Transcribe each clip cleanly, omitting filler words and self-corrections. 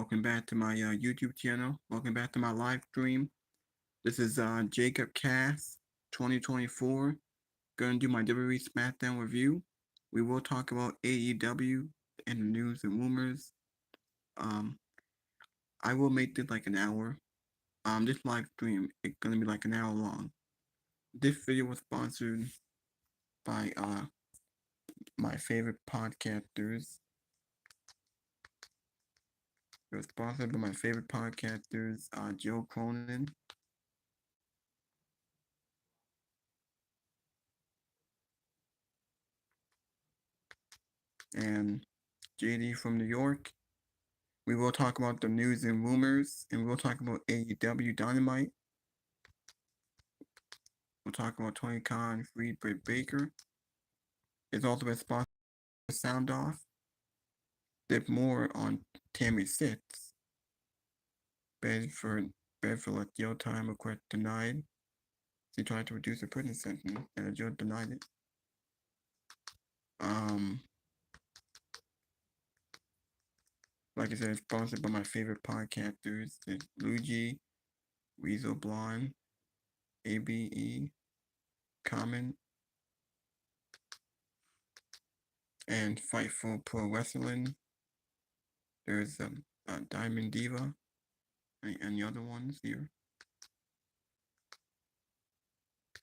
Welcome back to my YouTube channel. Welcome back to my live stream. This is Jacob Cass 2024. Going to do my WWE Smackdown review. We will talk about AEW and the news and rumors. Um, I will make this like an hour. This live stream it's gonna be like an hour long. This video was sponsored by my favorite podcasters. It was sponsored by my favorite podcasters, Joe Cronin and JD from New York. We will talk about the news and rumors, and we'll talk about AEW Dynamite. We'll talk about Tony Khan, Free Britt Baker. It's also been sponsored by Sound Off. There's more on Tammy Sitz. Bedford let jail time request denied. She tried to reduce her prison sentence, and the judge denied it. Like I said, it's sponsored by my favorite podcasters. It's Luigi, Weasel Blonde, ABE, Common, and Fightful Pro Wrestling. There's Diamond Diva and the other ones here.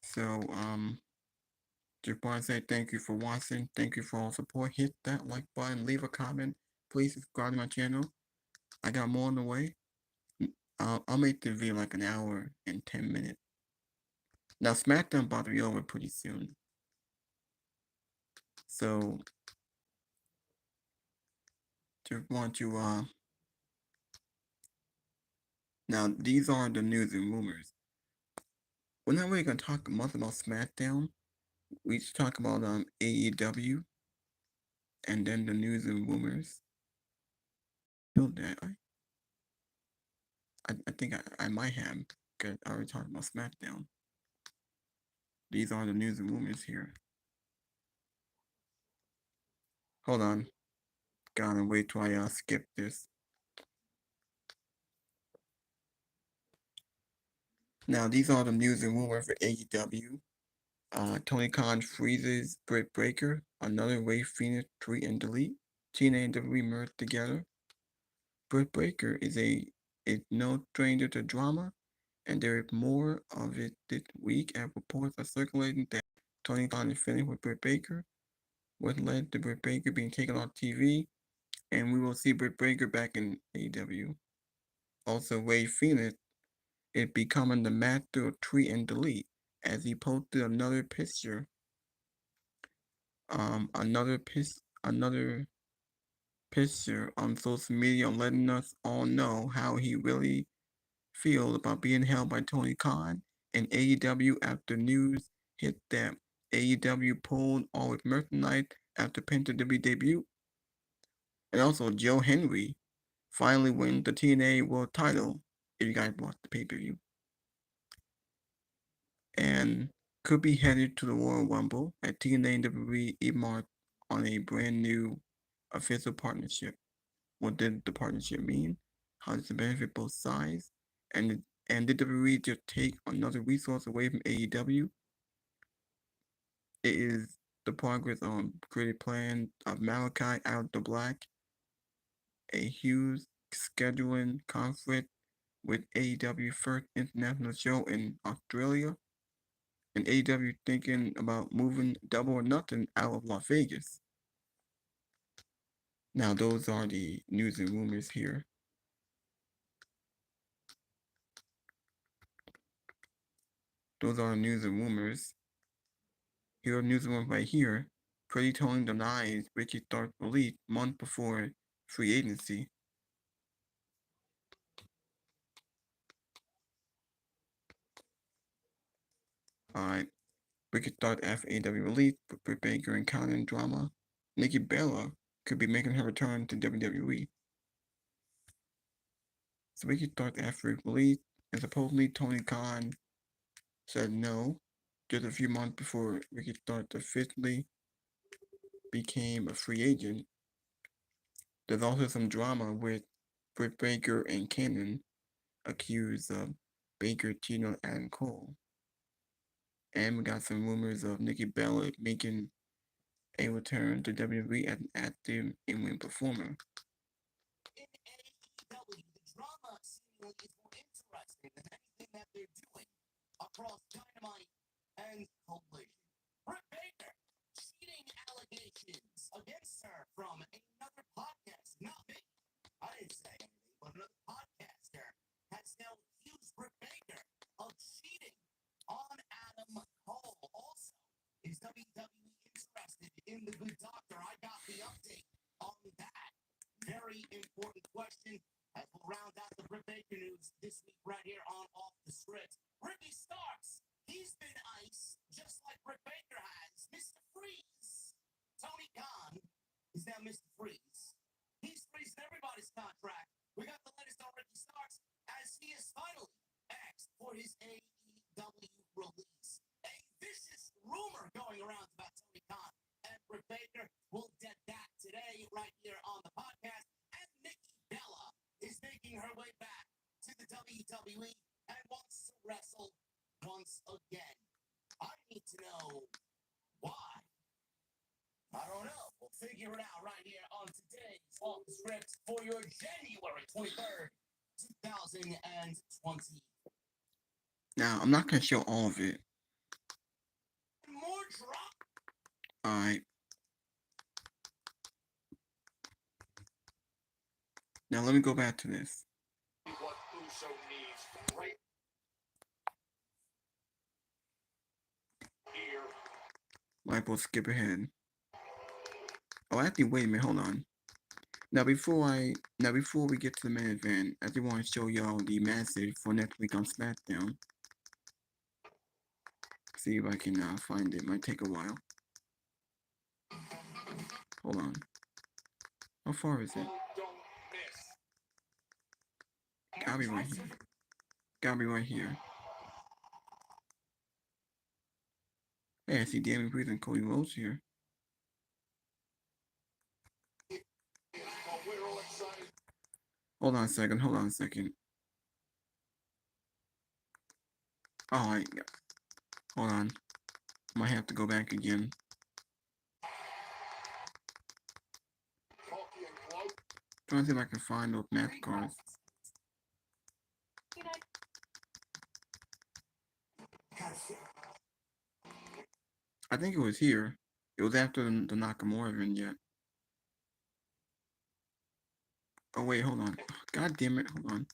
So just want to say thank you for watching. Thank you for all support. Hit that like button. Leave a comment. Please subscribe to my channel. I got more on the way. I'll make the video like an hour and 10 minutes. Now SmackDown about to be over pretty soon. So just want to now these are the news and rumors. We're not really gonna talk much about SmackDown. We just talk about AEW and then the news and rumors. Killed that. I think I might have, because I already talked about SmackDown. These are the news and rumors here. Hold on. Gotta wait till I skip this. Now, these are the news and rumors for AEW. Tony Khan freezes Britt Baker. Another Ray Phoenix tweet and delete. TNA and WWE merged together. Britt Baker is no stranger to drama, and there is more of it this week as reports are circulating that Tony Khan is finished with Britt Baker, what led to Britt Baker being taken off TV, and we will see Britt Baker back in AEW. Also, Ray Phoenix is becoming the master of tweet and delete as he posted another picture on social media letting us all know how he really feels about being held by Tony Khan and AEW after news hit that AEW pulled all its merchandise after Penta WWE debut. And also Joe Henry finally wins the TNA World title, if you guys watched the pay-per-view. And could be headed to the Royal Rumble at TNA and WWE earmarked on a brand new official partnership. What did the partnership mean? How does it benefit both sides? And did WWE just take another resource away from AEW? It is the progress on creative plan of Malachi Out the Black, a huge scheduling conflict with AEW first international show in Australia, and AEW thinking about moving Double or Nothing out of Las Vegas. Now those are the news and rumors here. Those are news and rumors. Here are news and rumors right here. Freddie Tony denies Ricky Stark's release months before free agency. Alright. Ricky Stark after AEW release, Britt Baker encountering drama. Nikki Bella could be making her return to WWE. So Ricky Stark after release, and supposedly Tony Khan said no, just a few months before Ricky Stark officially became a free agent. There's also some drama with Britt Baker and Cannon accused Baker cheating on Adam Cole. And we got some rumors of Nikki Bella making a return to WWE as an active in-ring performer. In AEW, the drama seemingly is more interesting than anything that they're doing across Dynamite and Collision. Britt Baker, cheating allegations against her from another podcast, not me. I didn't say anything, but another podcaster has now accused Britt Baker of cheating on Adam Cole. Also, is WWE interested in the Good Doctor? I got the update on that. Very important question as we'll round out the Britt Baker news this week right here on Off the Script. Ricky Starks, he's been iced just like Britt Baker has. Mr. Freeze. Tony Khan is now Mr. Freeze. He's freezing everybody's contract. We got the latest on Ricky Starks as he is finally asked for his AEW release. A vicious rumor going around about Tony Khan and Britt Baker. We'll get that today right here on the podcast. And Nikki Bella is making her way back to the WWE and wants to wrestle once again. I need to know why. I don't know. We'll figure it out right here on today's Off the Script for your January 23rd, 2020. Now, I'm not going to show all of it. More drop. Alright. Now, let me go back to this. What Uso needs right here. Might we'll skip ahead. Oh, actually, wait a minute. Hold on. Now, before we get to the main event, I just want to show y'all the message for next week on Smackdown. See if I can find it. Might take a while. Hold on. How far is it? Gotta be right here. Gotta be right here. Hey, I see Damian Priest and Cody Rhodes here. Hold on a second. Hold on a second. Oh, hold on. Might have to go back again. Trying to see if I can find those match cards. I think it was here. It was after the Nakamura vignette. Oh wait, hold on. God damn it, hold on.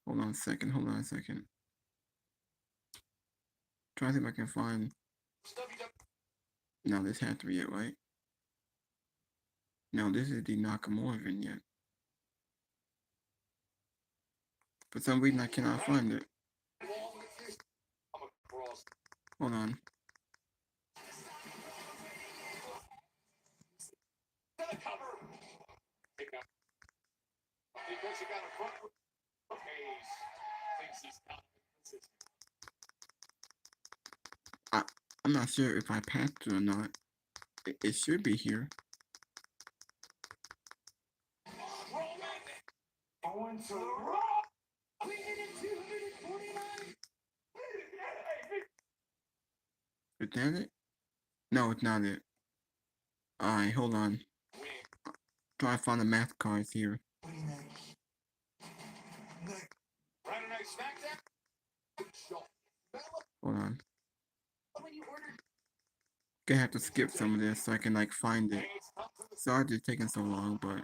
Hold on a second, hold on a second. Trying to see if I can find. No, this had to be it, right? No, this is the Nakamura vignette. For some reason, I cannot find it. Hold on. I'm not sure if I passed it or not. It should be here. Is that it? No, it's not it. Alright, hold on. Try to find the math cards here. Hold on. Gonna have to skip some of this so I can like find it. Sorry it's taking so long, but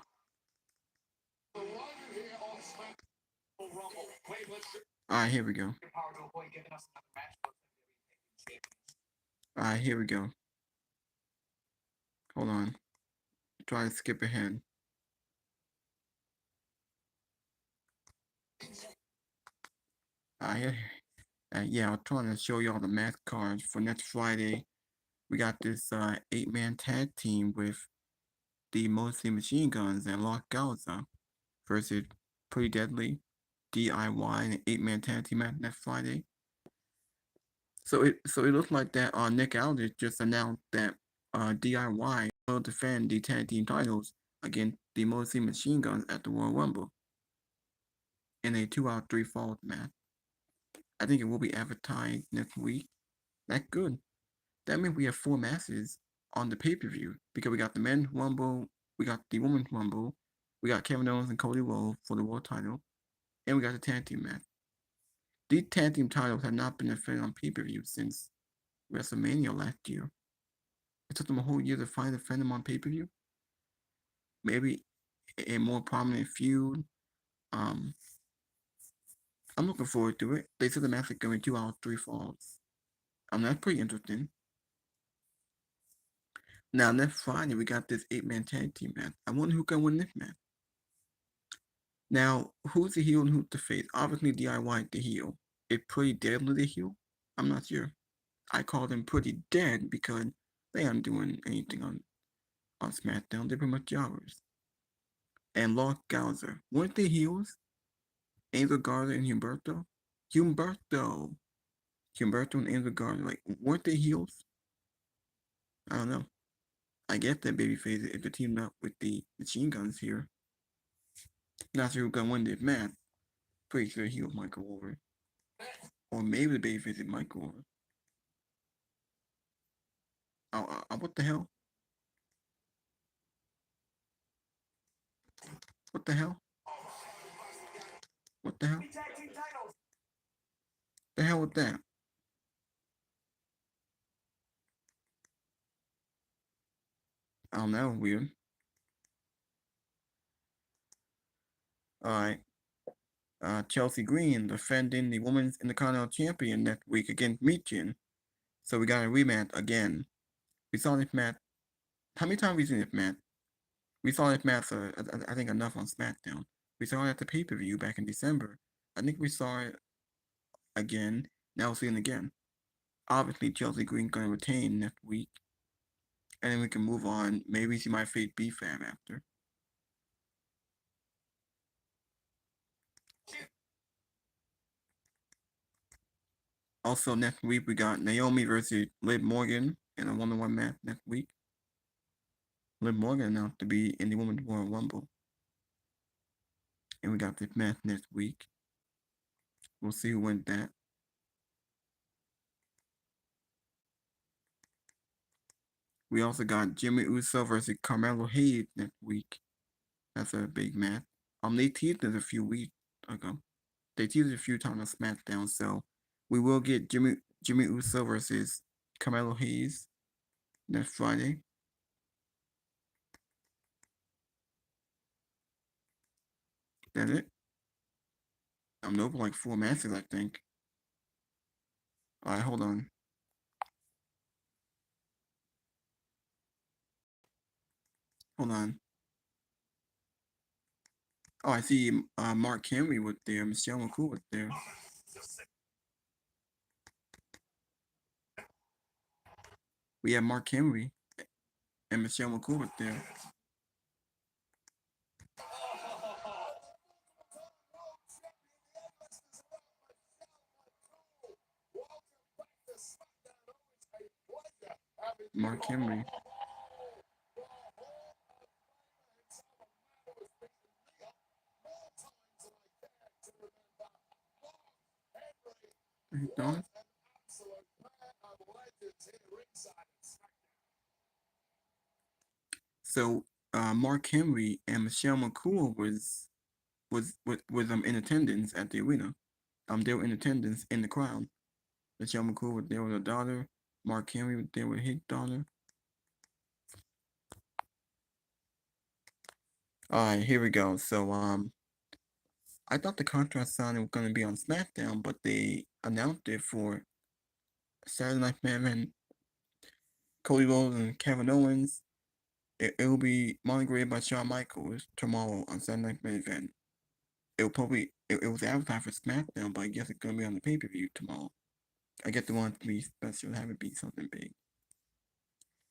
alright, here we go. Alright, here we go. Hold on. Try to skip ahead. Yeah, I'm trying to show y'all the math cards for next Friday. We got this 8-man tag team with the Mostly Machine Guns and Lock Galza versus Pretty Deadly, DIY, and an 8-man tag team match next Friday. So it looks like that Nick Aldis just announced that DIY will defend the tag team titles against the Motor City Machine Guns at the Royal Rumble in a 2 out of 3 falls match. I think it will be advertised next week. That's good. That means we have 4 matches on the pay-per-view because we got the men's rumble, we got the women's rumble, we got Kevin Owens and Cody Rhodes for the world title, and we got the tag team match. These tag team titles have not been defended on pay-per-view since WrestleMania last year. It took them a whole year to finally defend them on pay-per-view. Maybe a more prominent feud. Um, I'm looking forward to it. They said the match is going to be 2 out of 3 falls. That's pretty interesting. Now, next Friday, we got this 8-man tag team match. I wonder who can win this match. Now, who's the heel and who's the face? Obviously, DIY the heel. Is Pretty Deadly the heel? I'm not sure. I call them Pretty Dead because they aren't doing anything on SmackDown. They're pretty much jobbers. And Lost Gauzer. Weren't they heels? Angel Garza and Humberto? Humberto. Humberto and Angel Garza. Like, weren't they heels? I don't know. I get that babyface if they're teamed up with the machine guns here. Not sure who's gonna win this match. Pretty sure heel might go over. Or maybe the babyface might go over. What the hell? What the hell? What the hell? The hell with that? I don't know. Weird. Alright. Chelsea Green defending the Women's Intercontinental Champion next week against Michin. So we got a rematch again. We saw this match. How many times have we seen this match? We saw this match, I think, enough on SmackDown. We saw it at the pay-per-view back in December. I think we saw it again. Now we'll see it again. Obviously, Chelsea Green going to retain next week. And then we can move on. Maybe she might face B-Fab after. Also, next week, we got Naomi versus Liv Morgan in a 1-on-1 match next week. Liv Morgan announced to be in the Women's Royal Rumble. And we got this match next week. We'll see who wins that. We also got Jimmy Uso versus Carmelo Hayes next week. That's a big match. They teased it a few weeks ago. They teased it a few times on SmackDown, so we will get Jimmy Uso versus Carmelo Hayes next Friday. That's it. I'm over like 4 matches, I think. Alright, hold on. Hold on. Oh, I see Mark Henry was there. Michelle McCool was there. We had Mark Henry and Michelle McCool was there. Mark Henry. Are you done? So Mark Henry and Michelle McCool was in attendance at the arena. They were in attendance in the crowd. Michelle McCool was there with her daughter. Mark Henry was there with his daughter. All right, here we go. So I thought the contract signing was going to be on SmackDown, but they announced it for Saturday Night Main Event. Cody Rhodes and Kevin Owens. It will be monogrammed by Shawn Michaels tomorrow on Saturday Night Main Event. It was advertised for SmackDown, but I guess it's gonna be on the pay-per-view tomorrow. I guess they want it to be special, have it be something big.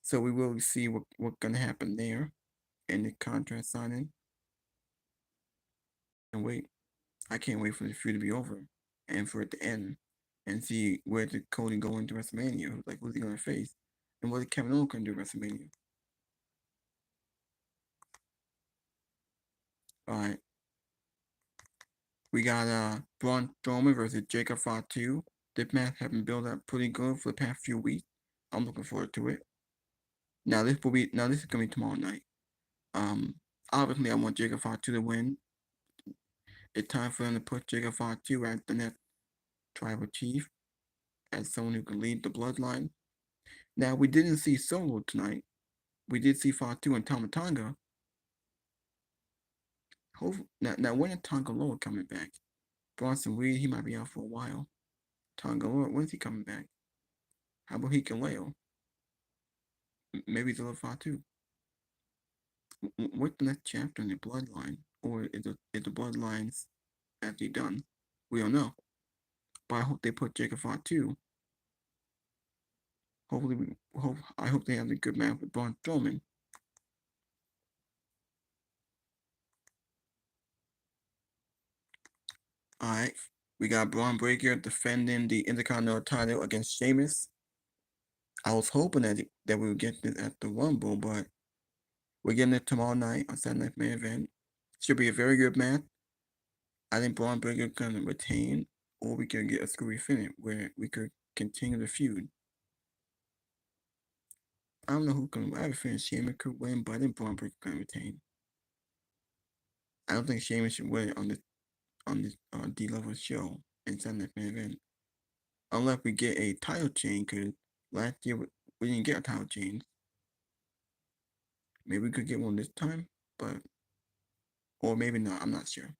So we will see what's gonna happen there in the contract signing. And wait, I can't wait for the feud to be over and for it to end. and see where did Cody go into WrestleMania. Like, who's he gonna face, and what did Kevin Owens gonna do WrestleMania? All right, we got Braun Strowman versus Jacob Fatu. This match has been built up pretty good for the past few weeks. I'm looking forward to it. This is gonna be tomorrow night. Um, Obviously I want Jacob Fatu to win. It's time for them to put Jacob Fatu as the next tribal chief, as someone who can lead the bloodline. Now we didn't see Solo tonight. We did see Fatu and Tamatanga. Now when is Tonga Loa coming back? Bronson Reed, he might be out for a while. Tonga Loa, when is he coming back? How about Hikaleo? Maybe it's a little Fatu. What's the next chapter in the bloodline? Or is the bloodlines actually done? We don't know. But I hope they put Jacob Fatu. I hope they have a good match with Braun Strowman. Alright. We got Braun Breaker defending the Intercontinental title against Sheamus. I was hoping that we would get this at the Rumble, but we're getting it tomorrow night on Saturday Night Main Event. Should be a very good match. I think Braun Breaker gonna retain, or we could get a screwy finish where we could continue the feud. I don't know who can. I have a feeling Sheamus could win, but I think Braun Breaker gonna retain. I don't think Sheamus should win on this D level show in Saturday Night Main Event, unless we get a title change. Cause last year we didn't get a title change. Maybe we could get one this time, but or maybe not. I'm not sure.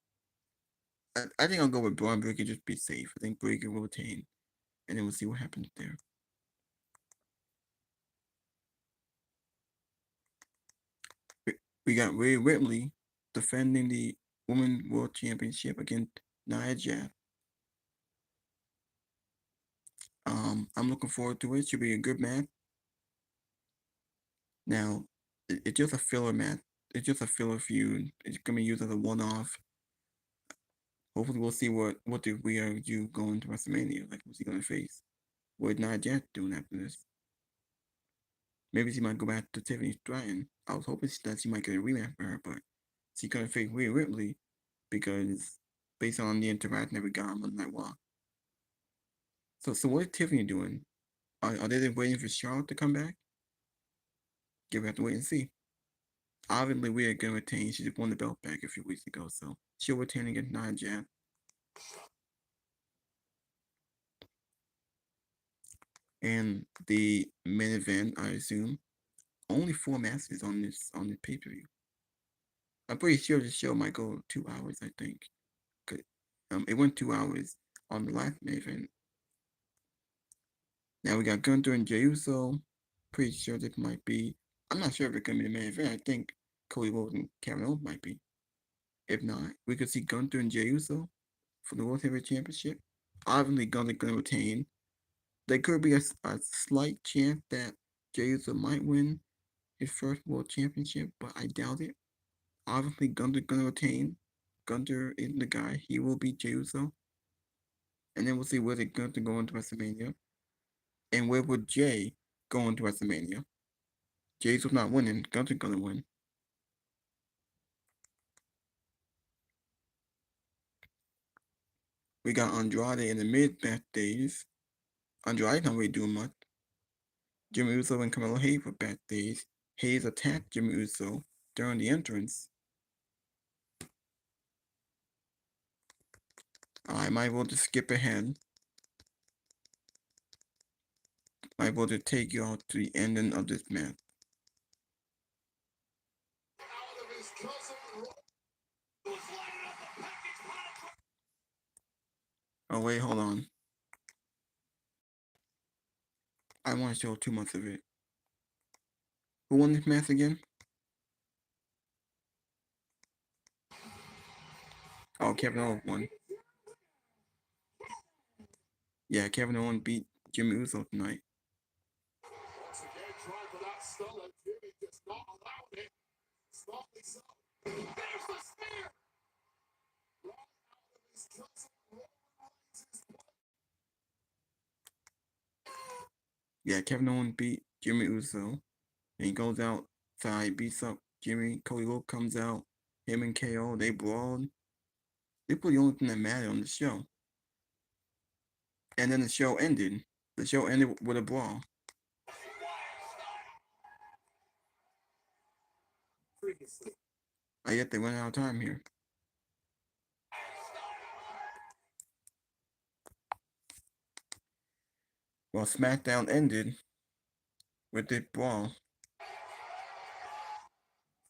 I think I'll go with Braun Breaker, just be safe. I think Breaker will retain, and then we'll see what happens there. We got Rhea Ripley defending the Women's World Championship against Nia Jax. I'm looking forward to it. Should be a good match. Now, it's just a filler match. It's just a filler feud. It's gonna be used as a one-off. Hopefully, we'll see what did we do going to WrestleMania. Like, who's he gonna face? What Nia Jax doing after this? Maybe she might go back to Tiffany Stratton. I was hoping that she might get a rematch for her, but she couldn't face Rhea Ripley because based on the interaction that we got on Night Walk. So what is Tiffany doing? Are they waiting for Charlotte to come back? Yeah, we have to wait and see. Obviously, we are gonna retain. She just won the belt back a few weeks ago, so she'll retain against Nia Jax. And the main event, I assume, only 4 matches on the pay per view. I'm pretty sure the show might go 2 hours. I think. It went 2 hours on the last main event. Now we got Gunther and Jey Uso. Pretty sure this might be. I'm not sure if it's gonna be the main event. I think Cody Rhodes and Kevin Owens might be. If not, we could see Gunther and Jey Uso for the World Heavyweight Championship. Obviously, Gunther gonna retain. There could be a slight chance that Jey Uso might win his first World Championship, but I doubt it. Obviously, Gunther gonna retain. Gunther is the guy. He will beat Jey Uso. And then we'll see where Gunther go into WrestleMania. And where would Jay go into WrestleMania? Jay's was not winning. Gunther gonna win. We got Andrade in the mid-match days. Andrade not really doing much. Jimmy Uso and Carmelo Hayes were backstage. Hayes attacked Jimmy Uso during the entrance. I might well just skip ahead. Might well just take you out to the ending of this match. Oh wait, hold on. I want to show too much of it. Who won this match again? Oh, Kevin Owens won. Yeah, Kevin Owens beat Jimmy Uso tonight. Yeah, Kevin Owens beat Jimmy Uso. And he goes outside, beats up Jimmy. Cody Rhodes comes out. Him and KO, they brawled. They put the only thing that mattered on the show. And then the show ended. The show ended with a brawl. Previously. Yet they went out of time here. Well, SmackDown ended with a brawl.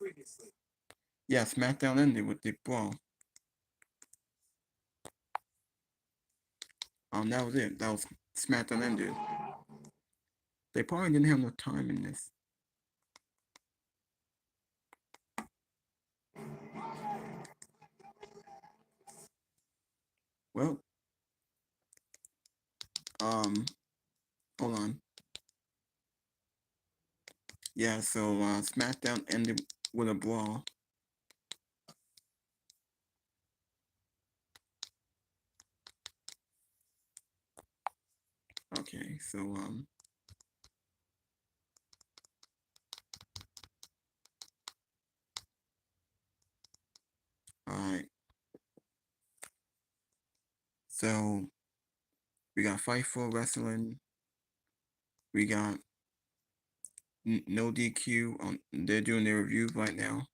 Previously. Yeah, SmackDown ended with a brawl. That was it. That was SmackDown ended. They probably didn't have no time in this. Well, hold on. Yeah, so SmackDown ended with a brawl. Okay, so all right. So we got Fightful Wrestling. We got No DQ. They're doing their reviews right now.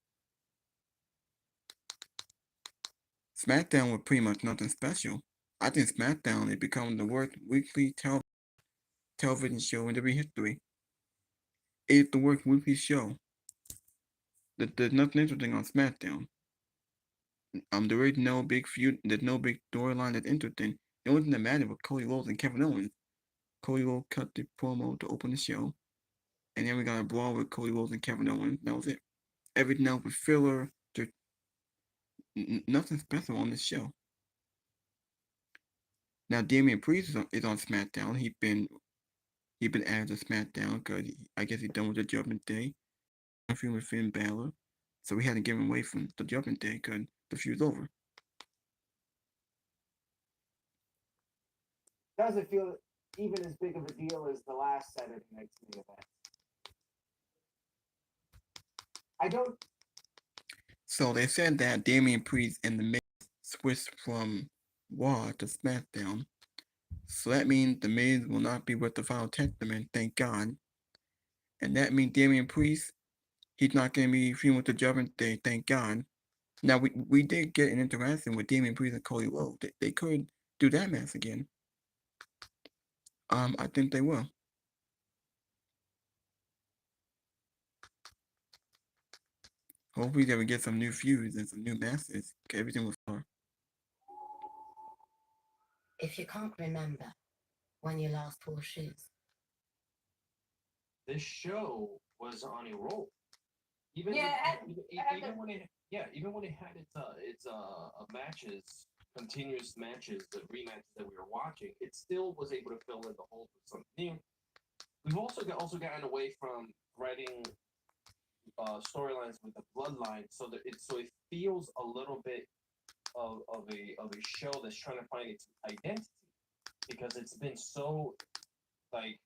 SmackDown was pretty much nothing special. I think SmackDown is becoming the worst weekly television show in WWE history. It's the worst weekly show. There's nothing interesting on SmackDown. There is no big feud. There's no big storyline that's interesting. The only thing that mattered was Cody Rhodes and Kevin Owens. Cody Rhodes cut the promo to open the show, and then we got a brawl with Cody Rhodes and Kevin Owens. That was it. Everything else was filler. There's nothing special on this show. Now Damian Priest is on SmackDown. He been added to SmackDown because I guess he's done with the Judgment Day. I'm feud with Finn Balor, so we had to give him away from the Judgment Day because the feud's over. Doesn't feel even as big of a deal as the last Saturday night's main event. I don't. So they said that Damian Priest and the Miz switched from Raw to SmackDown. So that means the Miz will not be with the Final Testament, thank God. And that means Damian Priest, he's not going to be feuding with the Judgment Day, thank God. Now we did get an interaction with Damian Priest and Cody Rhodes. They could do that match again. I think they will. Hopefully they will get some new feuds and some new matches. Everything will start. If you can't remember when you last wore shoes. This show was on a roll. Even when it had its matches, continuous matches, the rematches that we were watching, it still was able to fill in the hole with something new. We've also gotten away from writing storylines with the bloodline, so it feels a little bit of a show that's trying to find its identity, because it's been so like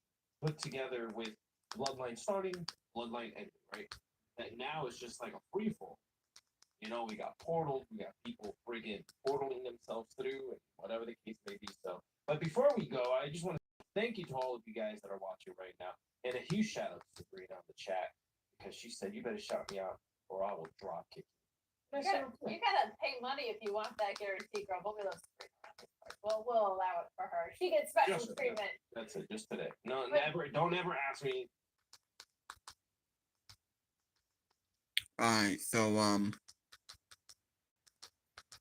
put together with bloodline starting, bloodline ending, right? That now it's just like a free fall. You know, we got portals, we got people friggin' portaling themselves through, and whatever the case may be. So, but before we go, I just want to thank you to all of you guys that are watching right now, and a huge shout out to Sabrina on the chat, because she said, "You better shout me out, or I will drop kick you." You gotta pay money if you want that guarantee, girl. But we love Sabrina. We'll allow it for her. She gets special treatment. That's it, just today. No, never. Don't ever ask me. Alright, so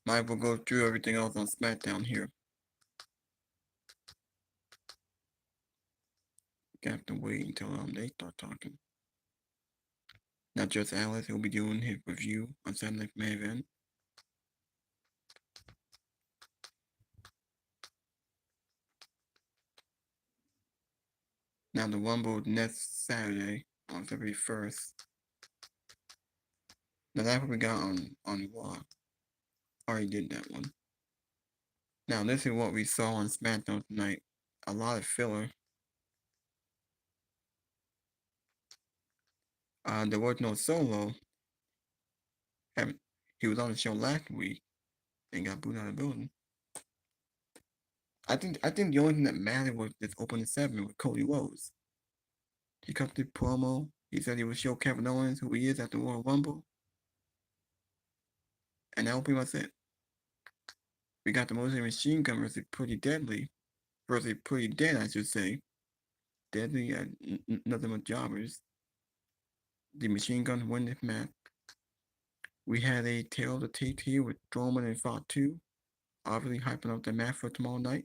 might will go through everything else on SmackDown here. You have to wait until they start talking. Not just Alex, he'll be doing his review on Saturday Night Main Event. Now the Rumble next Saturday on February 1st. Now that's what we got on Raw. Already did that one. Now this is what we saw on SmackDown tonight. A lot of filler. There was no Solo. Haven't- He was on the show last week and got booed out of the building. I think the only thing that mattered was this opening segment with Cody Rhodes. He cut the promo. He said he would show Kevin Owens who he is at the Royal Rumble, and that will pretty much it. We got the Motor Machine Gun versus Pretty Deadly, versus Pretty Dead, I should say. Deadly, nothing but jobbers. The Machine Gun win this match. We had a tail to tape here with Strowman and Fatu, obviously hyping up the match for tomorrow night.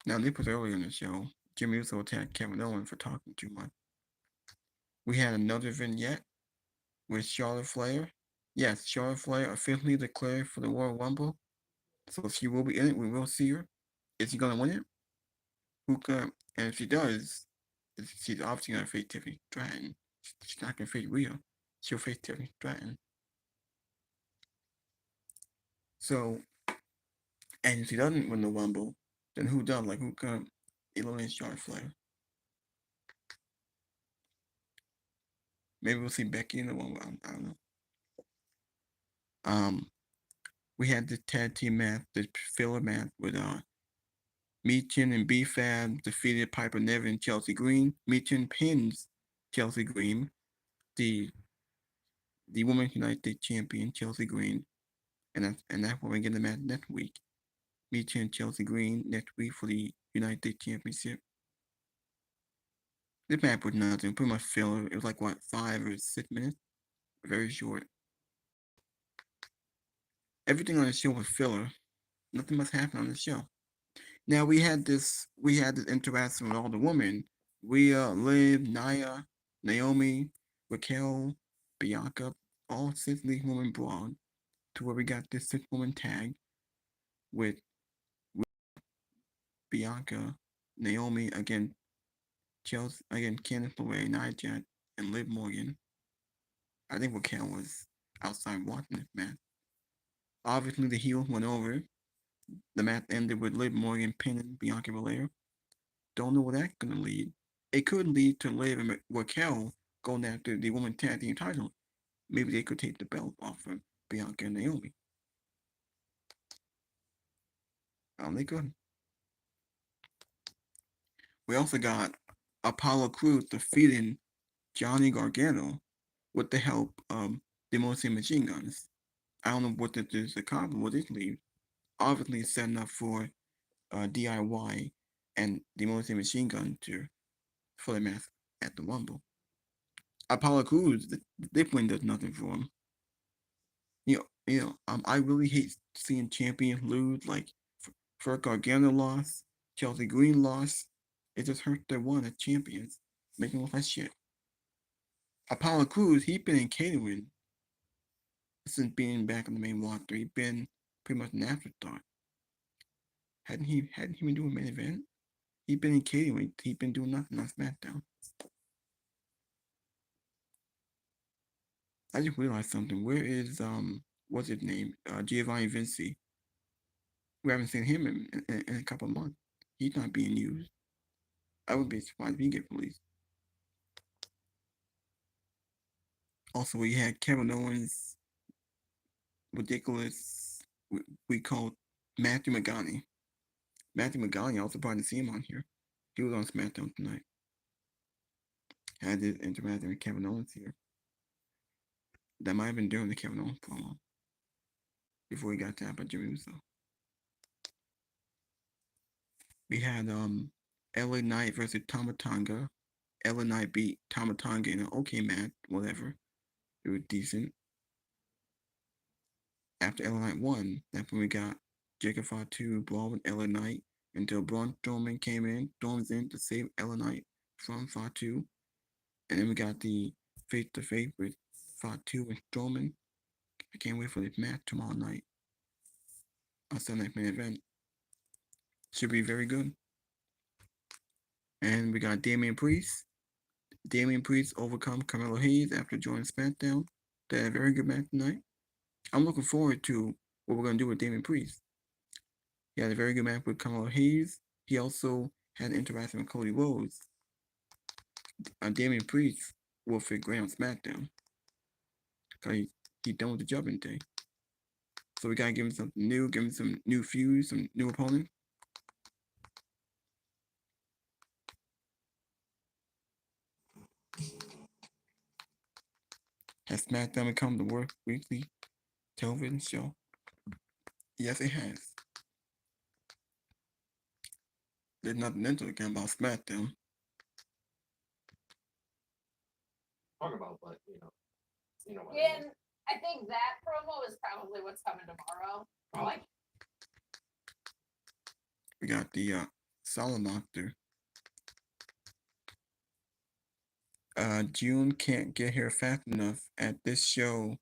Now, this was earlier in the show. Jimmy Uso attacked Kevin Owens for talking too much. We had another vignette with Charlotte Flair. Yes, Charlotte Flair officially declared for the Royal Rumble, so she will be in it. We will see her. Is she gonna win it? Who can? And if she does, she's obviously gonna face Tiffany Stratton. She's not gonna face Rhea. She'll face Tiffany Stratton. So, and if she doesn't win the Rumble, then who does? Like who can eliminate Charlotte Flair? Maybe we'll see Becky in the Rumble. I don't know. Um, we had the tag team match, the filler match with Meechin and B-Fab defeated Piper Niven and Chelsea Green. Meechin pins Chelsea Green, the Women's United States Champion Chelsea Green, and that's when we get the match next week. Meechin and Chelsea Green next week for the United States Championship. This match was nothing, pretty much filler. It was like what 5 or 6 minutes, very short. Everything on the show was filler. Nothing much happened on the show. Now we had this interaction with all the women. Rhea, Liv, Nia, Naomi, Raquel, Bianca, all 6 league women brawled to where we got this 6 woman tag with Bianca, Naomi again, Chelsea again, Candice LeRae, Nia Jax, and Liv Morgan. I think Raquel was outside watching this match. Obviously the heels went over. The match ended with Liv Morgan pinning Bianca Belair. Don't know where that's gonna lead. It could lead to Liv and Raquel going after the women's tag team title. Maybe they could take the belt off of Bianca and Naomi. They could. We also got Apollo Crews defeating Johnny Gargano with the help of the Motor Machine Guns. I don't know what this is accomplished with this lead. Obviously, setting up for DIY and the Motor Machine Gun to for the match at the Rumble. Apollo Crews, this win does nothing for him. I really hate seeing champions lose. Like for Gargano loss, Chelsea Green loss. It just hurts their one as champions, making look like shit. Apollo Crews, he's been in catering since being back on the main roster. He's been pretty much an afterthought. Hadn't he been doing main event? He's been in catering. He's been doing nothing on SmackDown. I just realized something. Where is what's his name? Giovanni Vinci. We haven't seen him in a couple of months. He's not being used. I would be surprised if he get released. Also, we had Kevin Owens, ridiculous. We called Matthew McGonaghy. Matthew McGonaghy, also probably see him on here. He was on SmackDown tonight. Had this interaction with Kevin Owens here. That might have been during the Kevin Owens promo before he got tapped by Jimmy Uso. We had LA Knight versus Tama Tonga. LA Knight beat Tama Tonga in an okay match, whatever. It was decent. After LA Knight won, that's when we got Jacob Fatu brawl with LA Knight until Braun Strowman came in, storms in to save LA Knight from Fatu. And then we got the face-to-face with Fatu and Strowman. I can't wait for this match tomorrow night. Our Sunday main event. Should be very good. And we got Damian Priest. Damian Priest overcome Carmelo Hayes after joining SmackDown. They had a very good match tonight. I'm looking forward to what we're going to do with Damian Priest. He had a very good match with Carmelo Hayes. He also had an interaction with Cody Rhodes. Damian Priest will fit great on SmackDown. Cause he done with the Judgment Day. So we gotta give him something new, give him some new feuds, some new opponent. Has SmackDown become the worst weekly television show? Yes, it has. There's nothing interesting about SmackDown. Talk about, but you know what Yeah, I mean. and I think that promo is probably what's coming tomorrow. Oh. Like, We got the Salamonster. June can't get here fast enough at this show.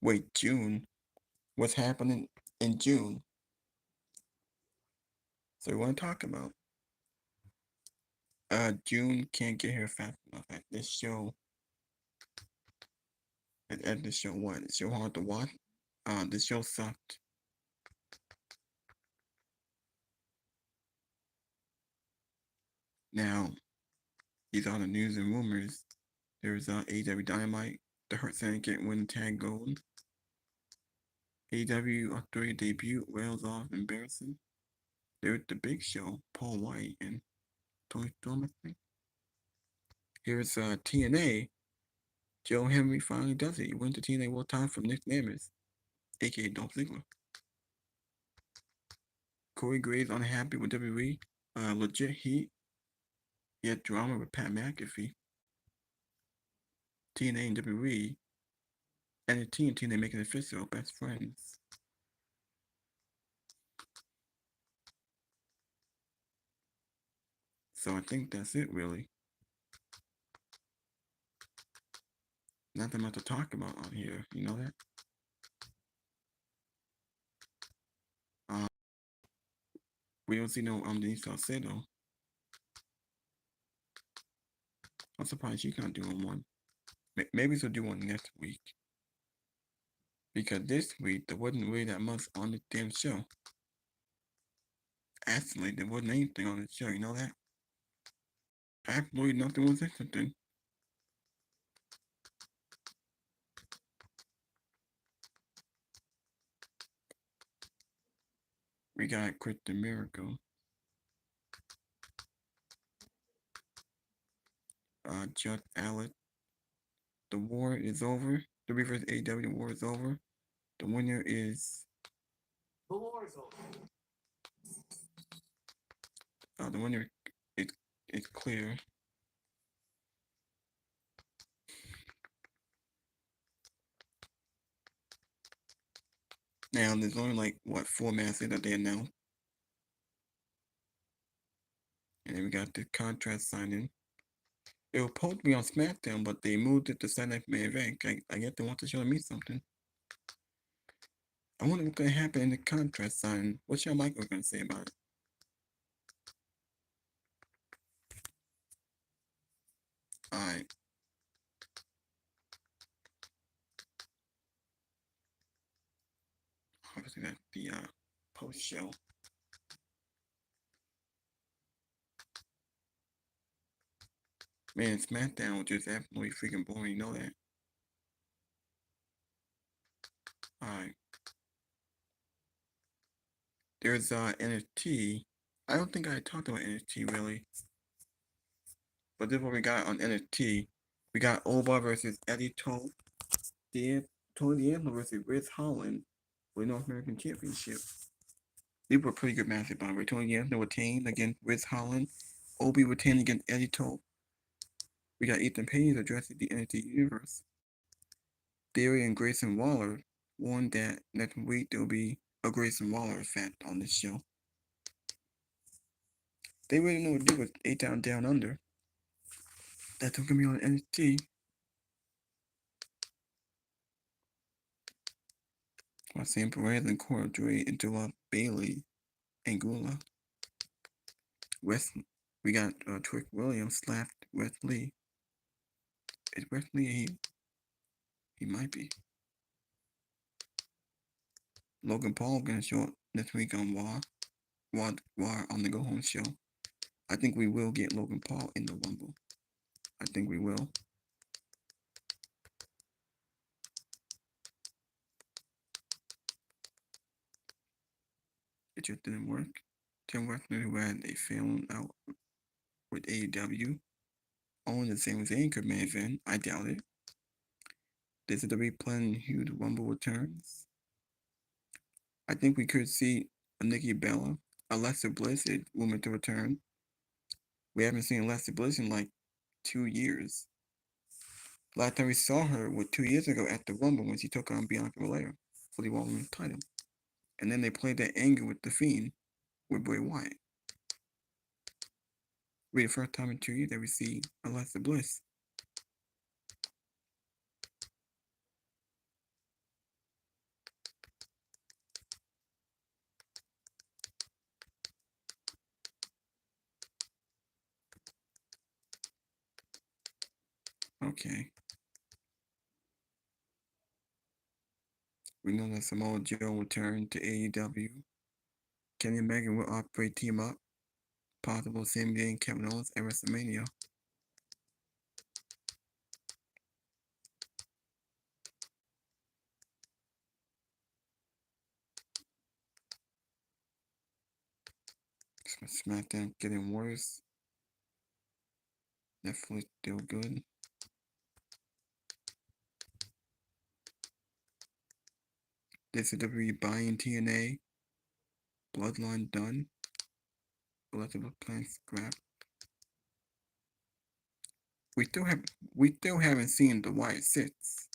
Wait, June? What's happening in June? So we want to talk about. June can't get here fast enough at this show. At this show, what? It's so hard to watch. This show sucked. Now, these are the news and rumors. There's AEW Dynamite, the Hurt Syndicate win tag gold. AEW Australia debut, Wales off, embarrassing. There's the Big Show, Paul White and Tony Storm, I think. Here's TNA. Joe Henry finally does it. He wins the TNA World Title from Nick Nemeth, aka Dolph Ziggler. Corey Graves unhappy with WWE. Legit heat. He had drama with Pat McAfee. TNA and WWE. NXT and TNA making it official best friends. So I think that's it, really. Nothing much to talk about on here. You know that? We don't see no Denise Salcedo. I'm surprised she's not doing one. Maybe she'll do one next week. Because this week, there wasn't really that much on the damn show. Actually, there wasn't anything on the show, you know that? Absolutely nothing was interesting. We got Chris the Miracle. Chuck Allen. The war is over. The versus AEW, the war is over. The winner is The war is over. the winner is clear. Now there's only like what 4 matches that they announced. And then we got the contract signing. It was supposed to be on SmackDown, but they moved it to Saturday Night Main Event. I guess they want to show me something. I wonder what's gonna happen in the contract signing. What's your Michael gonna say about it? Alright. Obviously that's the post show. Man, SmackDown was just absolutely freaking boring, you know that? Alright. There's NXT. I don't think I talked about NXT really. But this is what we got on NXT. We got Oba versus Eddie Tony D'Angelo versus Ridge Holland for the North American Championship. These were pretty good matches, by the way. Tony D'Angelo retained against Ridge Holland. Obi retained against Eddie Toll. We got Ethan Page addressing the NXT Universe. Theory and Grayson Waller warned that next week there will be a Grayson Waller effect on this show. They really know what to do with 8 Down Under. That's what's gonna be on NXT. While Sam Perez and Cora Jade interrupt Bailey and Gula. We got Trick Williams slapped Wes Lee. Is Wes Lee he might be. Logan Paul gonna show up next week on War on the Go Home show. I think we will get Logan Paul in the Rumble. I think we will. It just didn't work. Tim Westner, who had a falling out with AEW, on the same as Anchorman's in, I doubt it. This is the replanning huge Rumble returns. I think we could see a Nikki Bella, Alexa Bliss is rumored to return. We haven't seen Alexa Bliss in like 2 years. Last time we saw her was 2 years ago at the Rumble when she took on Bianca Belair for the Raw Women's title. And then they played that angle with The Fiend with Bray Wyatt. It'll be the first time in 2 years that we see Alexa Bliss. Okay. We know that Samoa Joe returned to AEW. Kenny and Megan will operate team up. Possible same game Kevin Owens at WrestleMania. Smackdown getting worse. Netflix still good. This is WWE buying TNA. Bloodline done. Elizabeth plan scrap. We still haven't seen the Wyatt Six.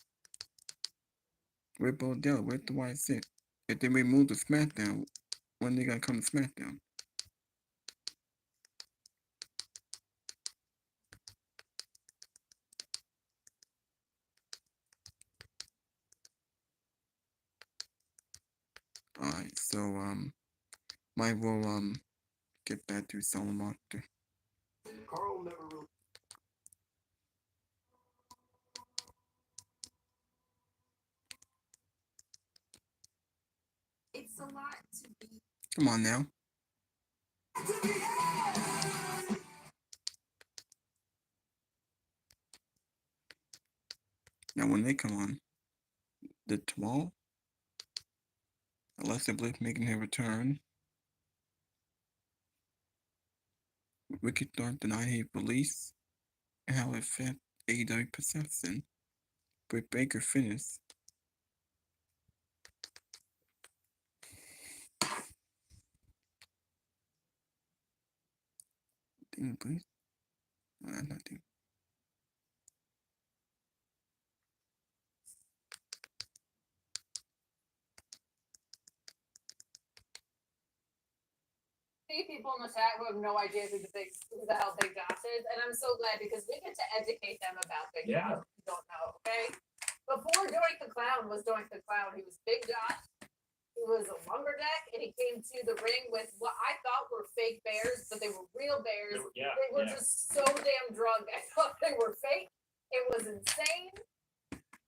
Where's Bodell? Where's the Wyatt Six? If they remove the SmackDown, when they gonna come to SmackDown? Alright, so might well get back to Solomon Monster. Carl never really. It's a lot to be. Come on now. Now when they come on, the tomorrow, Alexa Bliss making her return. Wicked Thorn denied his release, and how it affects AEW perception. Britt Baker finished. Damn, please. Nothing. People in the chat who have no idea who the hell Big Josh is, and I'm so glad because we get to educate them about Big Josh. If you don't know, okay? Before Doink the Clown was Doink the Clown, he was Big Josh. He was a lumberjack, and he came to the ring with what I thought were fake bears, but they were real bears. They were just so damn drunk. I thought they were fake. It was insane.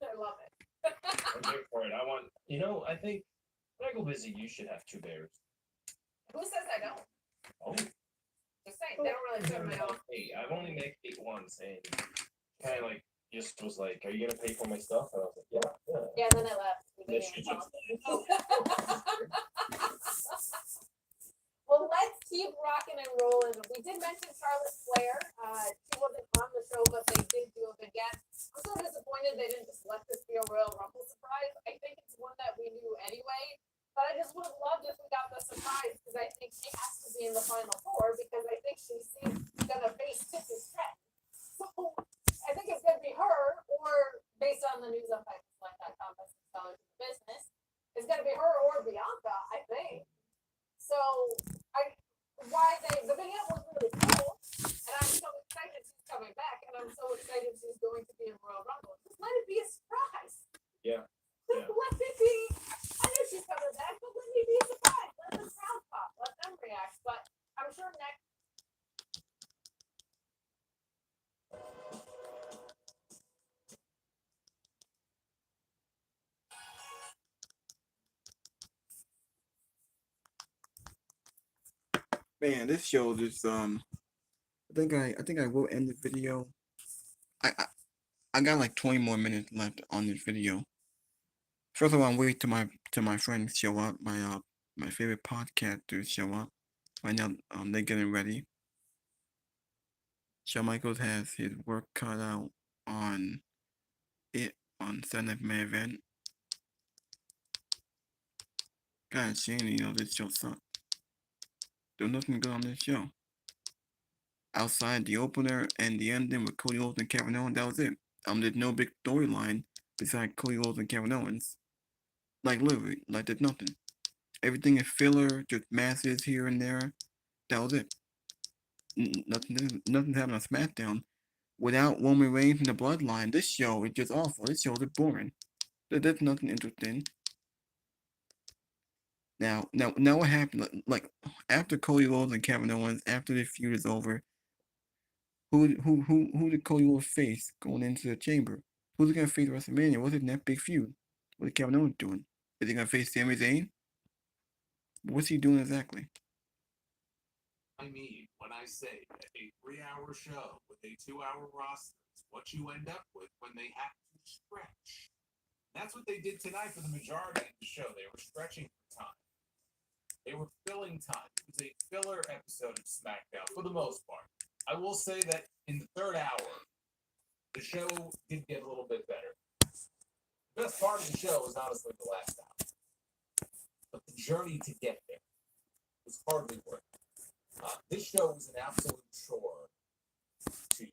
I love it. I'm here for it. I want, I think when I go visit, you should have 2 bears. Who says I don't? Oh. Just saying, they don't really turn me off. Hey, I've only met Kate once, and kind of like just was like, "Are you gonna pay for my stuff?" And I was like, "Yeah, yeah." Yeah, then I left. Then she just Well, let's keep rocking and rolling. We did mention Charlotte Flair. She wasn't on the show, but they did do a vignette. I'm so disappointed they didn't just let this be a Royal Rumble surprise. I think it's one that we knew anyway. But I just would have loved if we got the surprise because I think she has to be in the final 4 because I think she's gonna face Tiffany Stratton. So I think it's gonna be her, or based on the news on FightFulFlight.com, best sellers in the business, it's gonna be her or Bianca, I think. So the video was really cool, and I'm so excited she's coming back, and I'm so excited she's going to be in Royal Rumble. Just let it be a surprise. Yeah. Let it be. I know she's coming back, but let me be a surprise. Let the crowd pop. Let them react. But I'm sure next. Man, this show just I think I will end the video. I I, I got like 20 more minutes left on this video. First of all, I'm waiting to my friends show up. My favorite podcasters show up. Right now, they're getting ready. Shawn Michaels has his work cut out on it on Sunday main event. God, Shane, this show sucked. There's nothing good on this show. Outside the opener and the ending with Cody Rhodes and Kevin Owens, that was it. There's no big storyline besides Cody Rhodes and Kevin Owens. Like literally, like there's nothing. Everything is filler, just masses here and there. That was it. Nothing's happening on SmackDown. Without Roman Reigns and the Bloodline, this show is just awful. This show is boring. There's nothing interesting. Now, what happened? Like after Cody Rhodes and Kevin Owens, after the feud is over, who did Cody Rhodes face going into the chamber? Who's he gonna face at WrestleMania? What's his next big feud? What is Kevin Owens doing? Is he gonna face Sami Zayn? What's he doing exactly? I mean, when I say a 3-hour show with a 2-hour roster is what you end up with when they have to stretch. That's what they did tonight for the majority of the show. They were stretching for time. They were filling time. It was a filler episode of SmackDown for the most part. I will say that in the third hour, the show did get a little bit better. The best part of the show was honestly the last hour. But the journey to get there was hardly worth it. This show was an absolute chore to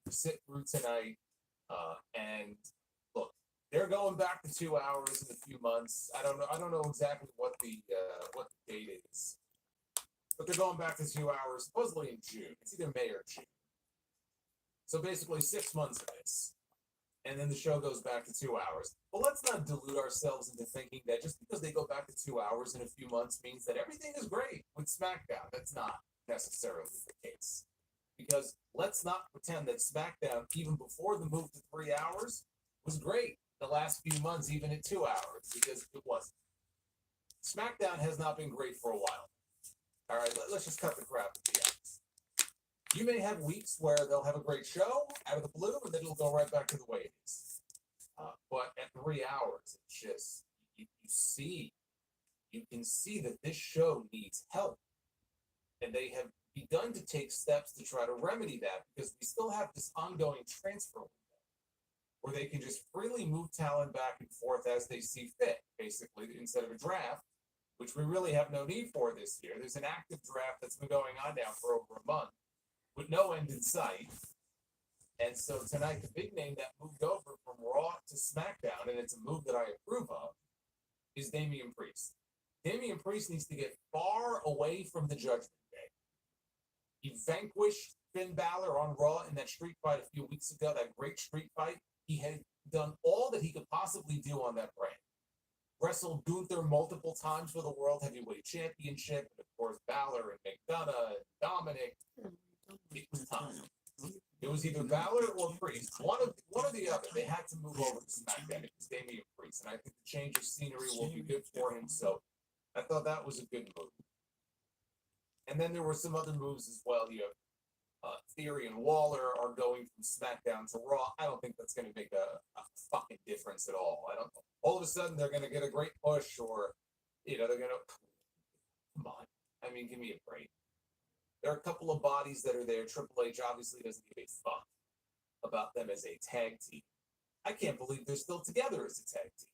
sit through tonight. And look, they're going back to 2 hours in a few months. I don't know exactly what the date is, but they're going back to 2 hours supposedly in June. It's either May or June. So basically 6 months of this, and then the show goes back to 2 hours. But let's not delude ourselves into thinking that just because they go back to 2 hours in a few months means that everything is great with SmackDown. That's not necessarily the case. Because let's not pretend that SmackDown, even before the move to 3 hours, was great the last few months, even at 2 hours, because it wasn't. SmackDown has not been great for a while. All right, let's just cut the crap and be honest. You may have weeks where they'll have a great show out of the blue, and then it'll go right back to the way it is. But at 3 hours, it's just you can see that this show needs help, and they have begun to take steps to try to remedy that because we still have this ongoing transfer window where they can just freely move talent back and forth as they see fit, basically, instead of a draft, which we really have no need for this year. There's an active draft that's been going on now for over a month with no end in sight. And so tonight, the big name that moved over from Raw to SmackDown, and it's a move that I approve of, is Damian Priest. Damian Priest needs to get far away from the Judgment Day. He vanquished Finn Balor on Raw in that street fight a few weeks ago, that great street fight. He had done all that he could possibly do on that brand. Wrestled Gunther multiple times for the World Heavyweight Championship, and of course Balor and McDonough and Dominic. It was time. It was either Balor or Priest, one or the other. They had to move over to SmackDown. It was Damian Priest, and I think the change of scenery will be good for him. So I thought that was a good move. And then there were some other moves as well. You have Theory and Waller are going from SmackDown to Raw. I don't think that's going to make a fucking difference at all. I don't. All of a sudden, they're going to get a great push, or they're going to. Come on, I mean, give me a break. There are a couple of bodies that are there. Triple H obviously doesn't give a fuck about them as a tag team. I can't believe they're still together as a tag team.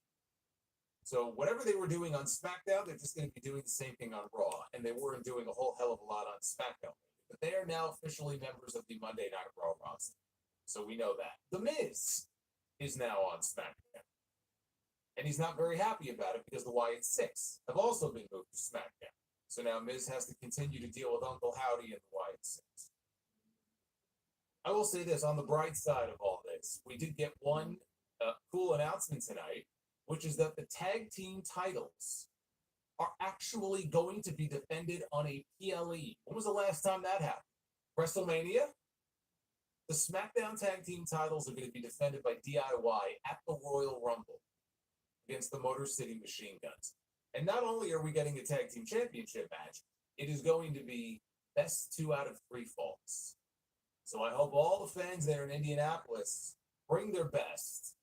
So whatever they were doing on SmackDown, they're just going to be doing the same thing on Raw, and they weren't doing a whole hell of a lot on SmackDown. But they are now officially members of the Monday Night Raw roster. So we know that. The Miz is now on SmackDown. And he's not very happy about it because the Wyatt Six have also been moved to SmackDown. So now Miz has to continue to deal with Uncle Howdy and the Wyatt Six. I will say this, on the bright side of all this, we did get one cool announcement tonight, which is that the tag team titles are actually going to be defended on a PLE. When was the last time that happened? WrestleMania? The SmackDown tag team titles are going to be defended by DIY at the Royal Rumble against the Motor City Machine Guns. And not only are we getting a tag team championship match, it is going to be best 2 out of 3 falls. So I hope all the fans there in Indianapolis bring their best,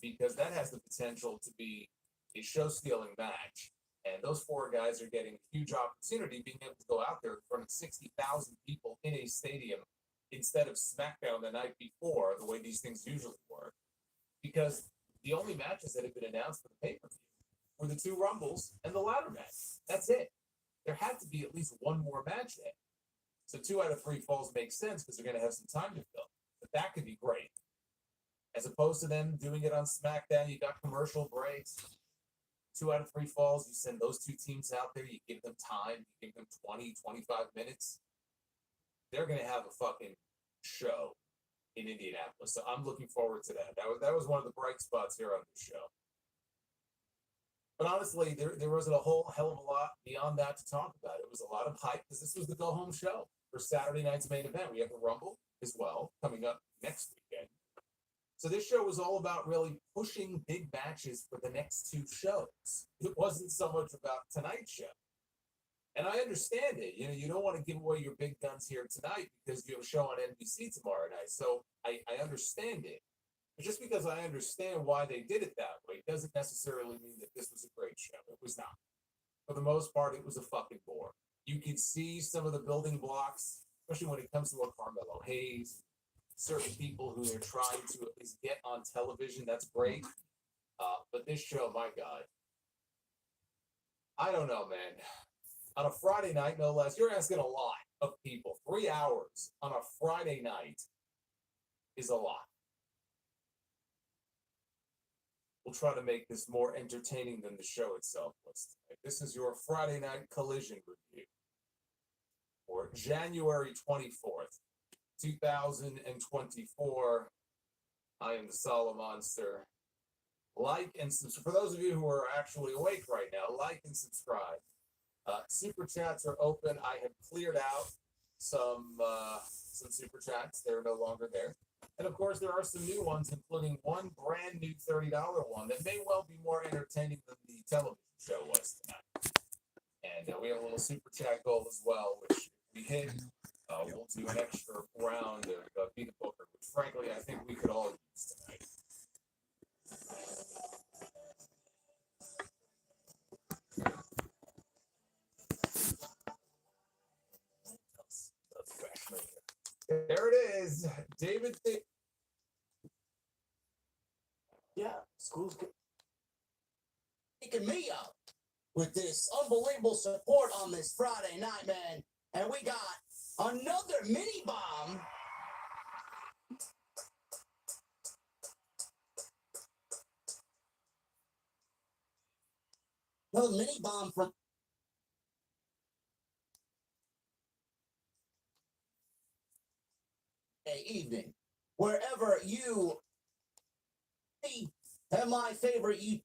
because that has the potential to be a show-stealing match. And those four guys are getting a huge opportunity being able to go out there in front of 60,000 people in a stadium instead of Smackdown the night before, the way these things usually work. Because the only matches that have been announced for the pay-per-view were the two Rumbles and the ladder match. That's it. There had to be at least one more match there. So 2 out of 3 falls makes sense because they're going to have some time to fill. But that could be great. As opposed to them doing it on SmackDown, you got commercial breaks. 2 out of 3 falls, you send those two teams out there, you give them time, you give them 20, 25 minutes. They're going to have a fucking show in Indianapolis. So I'm looking forward to that. That was one of the bright spots here on the show. But honestly, there wasn't a whole hell of a lot beyond that to talk about. It was a lot of hype because this was the go-home show for Saturday night's main event. We have the Rumble as well coming up next weekend. So this show was all about really pushing big matches for the next 2 shows. It wasn't so much about tonight's show. And I understand it. You know, you don't want to give away your big guns here tonight because you have a show on NBC tomorrow night. So I understand it. But just because I understand why they did it that way doesn't necessarily mean that this was a great show. It was not. For the most part, it was a fucking bore. You could see some of the building blocks, especially when it comes to a Carmelo Hayes, certain people who they're trying to at least get on television. That's great. But this show, my God. I don't know, man. On a Friday night, no less, you're asking a lot of people. 3 hours on a Friday night is a lot. We'll try to make this more entertaining than the show itself was tonight. This is your Friday Night Collision review for January 24th, 2024. I am the Solid Monster. Like and subscribe. For those of you who are actually awake right now, like and subscribe. Super chats are open. I have cleared out some super chats. They're no longer there. And of course, there are some new ones, including one brand new $30 one that may well be more entertaining than the television show was tonight. And we have a little super chat goal as well, which if we hit, we'll do an extra round of Be the Booker, which frankly, I think we could all use tonight. There it is, David. Yeah, school's good. Picking me up with this unbelievable support on this Friday night, man. And we got another mini bomb. Another mini bomb from evening. Wherever you have my favorite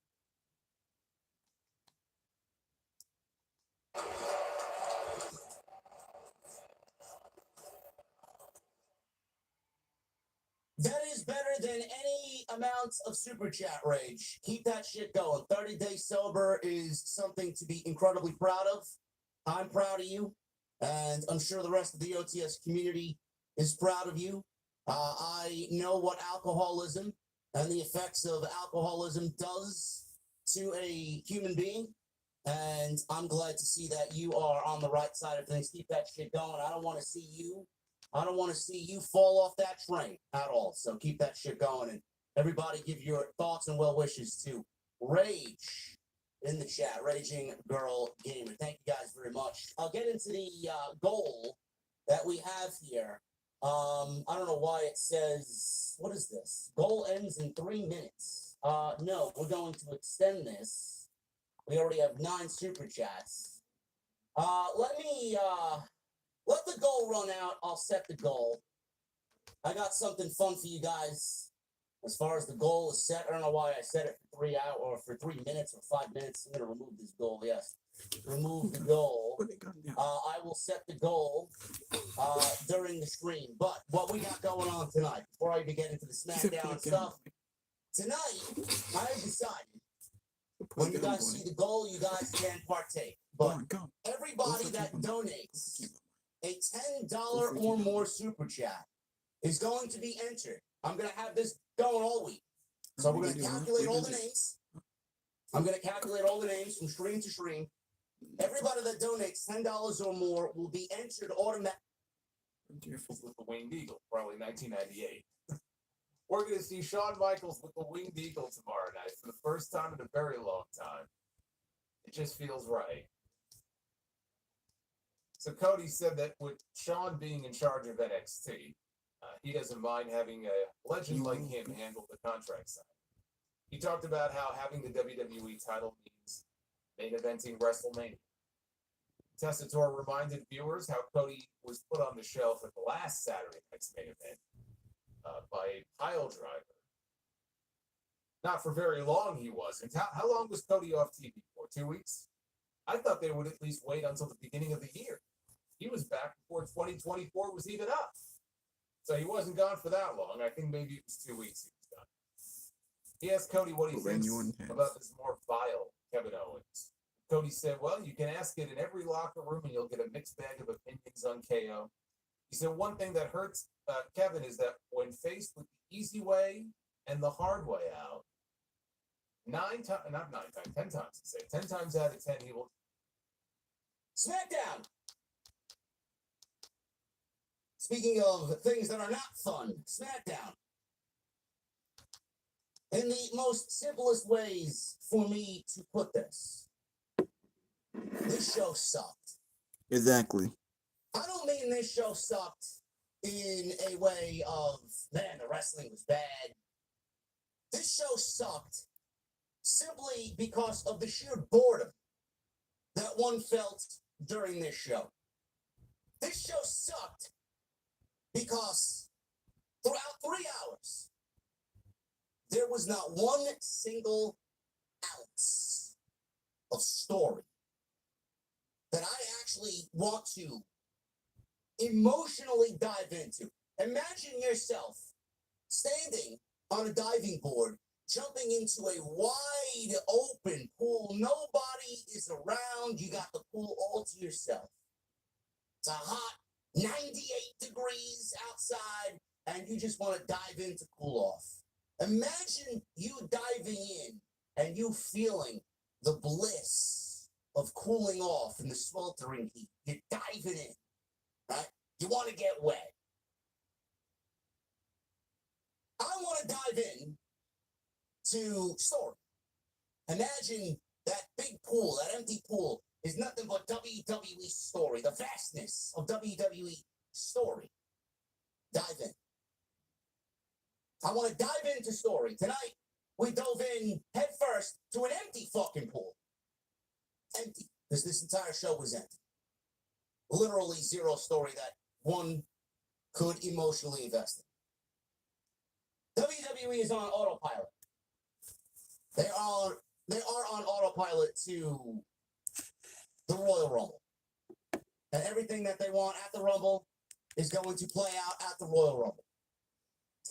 that is better than any amount of super chat rage. Keep that shit going. 30 days sober is something to be incredibly proud of. I'm proud of you, and I'm sure the rest of the OTS community is proud of you. I know what alcoholism and the effects of alcoholism does to a human being, and I'm glad to see that you are on the right side of things. Keep that shit going. I don't want to see you fall off that train at all. So keep that shit going, and everybody give your thoughts and well wishes to Rage in the chat, Raging Girl Gamer. Thank you guys very much. I'll get into the goal that we have here. I don't know why it says, what is this? Goal ends in 3 minutes. No, we're going to extend this. We already have 9 super chats. Let the goal run out. I'll set the goal. I got something fun for you guys. As far as the goal is set, I don't know why I set it for 3 hours or for 3 minutes or 5 minutes. I'm gonna remove this goal. Yes, remove the goal. I will set the goal during the stream. But what we got going on tonight, before I even get into the Smackdown stuff, tonight I have decided when you guys see the goal, you guys can partake. But everybody that donates a $10 or more super chat is going to be entered. I'm going to have this going all week. So we're going to calculate all the names. I'm going to calculate all the names from stream to stream. Everybody that donates $10 or more will be entered automatically. With the Winged Eagle, probably 1998. We're going to see Shawn Michaels with the Winged Eagle tomorrow night for the first time in a very long time. It just feels right. So Cody said that with Shawn being in charge of NXT, he doesn't mind having a legend like him handle the contract side. He talked about how having the WWE title means main eventing WrestleMania. Tessitore reminded viewers how Cody was put on the shelf at the last Saturday night's main event by a pile driver. Not for very long he wasn't. How long was Cody off TV for? 2 weeks? I thought they would at least wait until the beginning of the year. He was back before 2024 was even up. So he wasn't gone for that long. I think maybe it was 2 weeks he was gone. He asked Cody what he thinks about this more vile Kevin Owens. Cody said, well, you can ask it in every locker room and you'll get a mixed bag of opinions on KO. He said one thing that hurts Kevin is that when faced with the easy way and the hard way out, 10 times, he said, 10 times out of 10, he will. Smackdown! Speaking of things that are not fun, Smackdown. In the most simplest ways for me to put this show sucked. Exactly. I don't mean this show sucked in a way of, man, the wrestling was bad. This show sucked simply because of the sheer boredom that one felt during this show. This show sucked because throughout 3 hours, there was not one single ounce of story that I actually want to emotionally dive into. Imagine yourself standing on a diving board, jumping into a wide open pool. Nobody is around. You got the pool all to yourself. It's a hot 98 degrees outside, and you just want to dive in to cool off. Imagine you diving in and you feeling the bliss of cooling off in the sweltering heat. You're diving in, right? You want to get wet. I want to dive in to story. Imagine that big pool, that empty pool, is nothing but WWE story, the vastness of WWE story. Dive in. I want to dive into story. Tonight, we dove in head first to an empty fucking pool. Empty, because this entire show was empty. Literally zero story that one could emotionally invest in. WWE is on autopilot. They are on autopilot to the Royal Rumble. And everything that they want at the Rumble is going to play out at the Royal Rumble.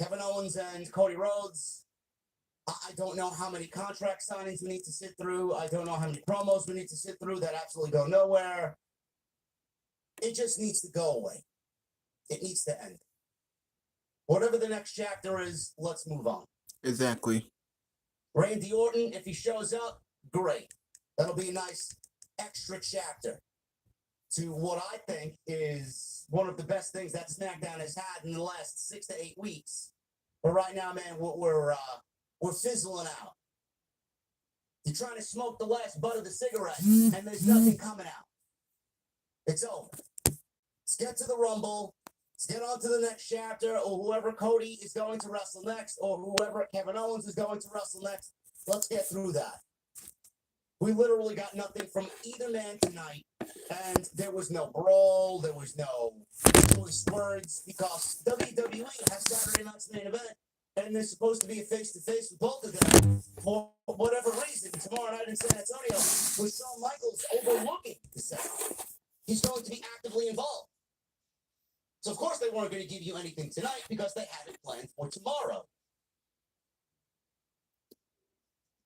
Kevin Owens and Cody Rhodes, I don't know how many contract signings we need to sit through. I don't know how many promos we need to sit through that absolutely go nowhere. It just needs to go away. It needs to end. Whatever the next chapter is, let's move on. Exactly. Randy Orton, if he shows up, great. That'll be a nice extra chapter to what I think is one of the best things that SmackDown has had in the last 6 to 8 weeks. But right now, man, we're fizzling out. You're trying to smoke the last butt of the cigarette, and there's nothing coming out. It's over. Let's get to the Rumble. Let's get on to the next chapter, or whoever Cody is going to wrestle next, or whoever Kevin Owens is going to wrestle next. Let's get through that. We literally got nothing from either man tonight, and there was no brawl, there was no choice words, because WWE has Saturday night's main event, and they're supposed to be a face-to-face with both of them for whatever reason. Tomorrow night in San Antonio, with Shawn Michaels overlooking the set. He's going to be actively involved. So, of course, they weren't going to give you anything tonight because they had it planned for tomorrow.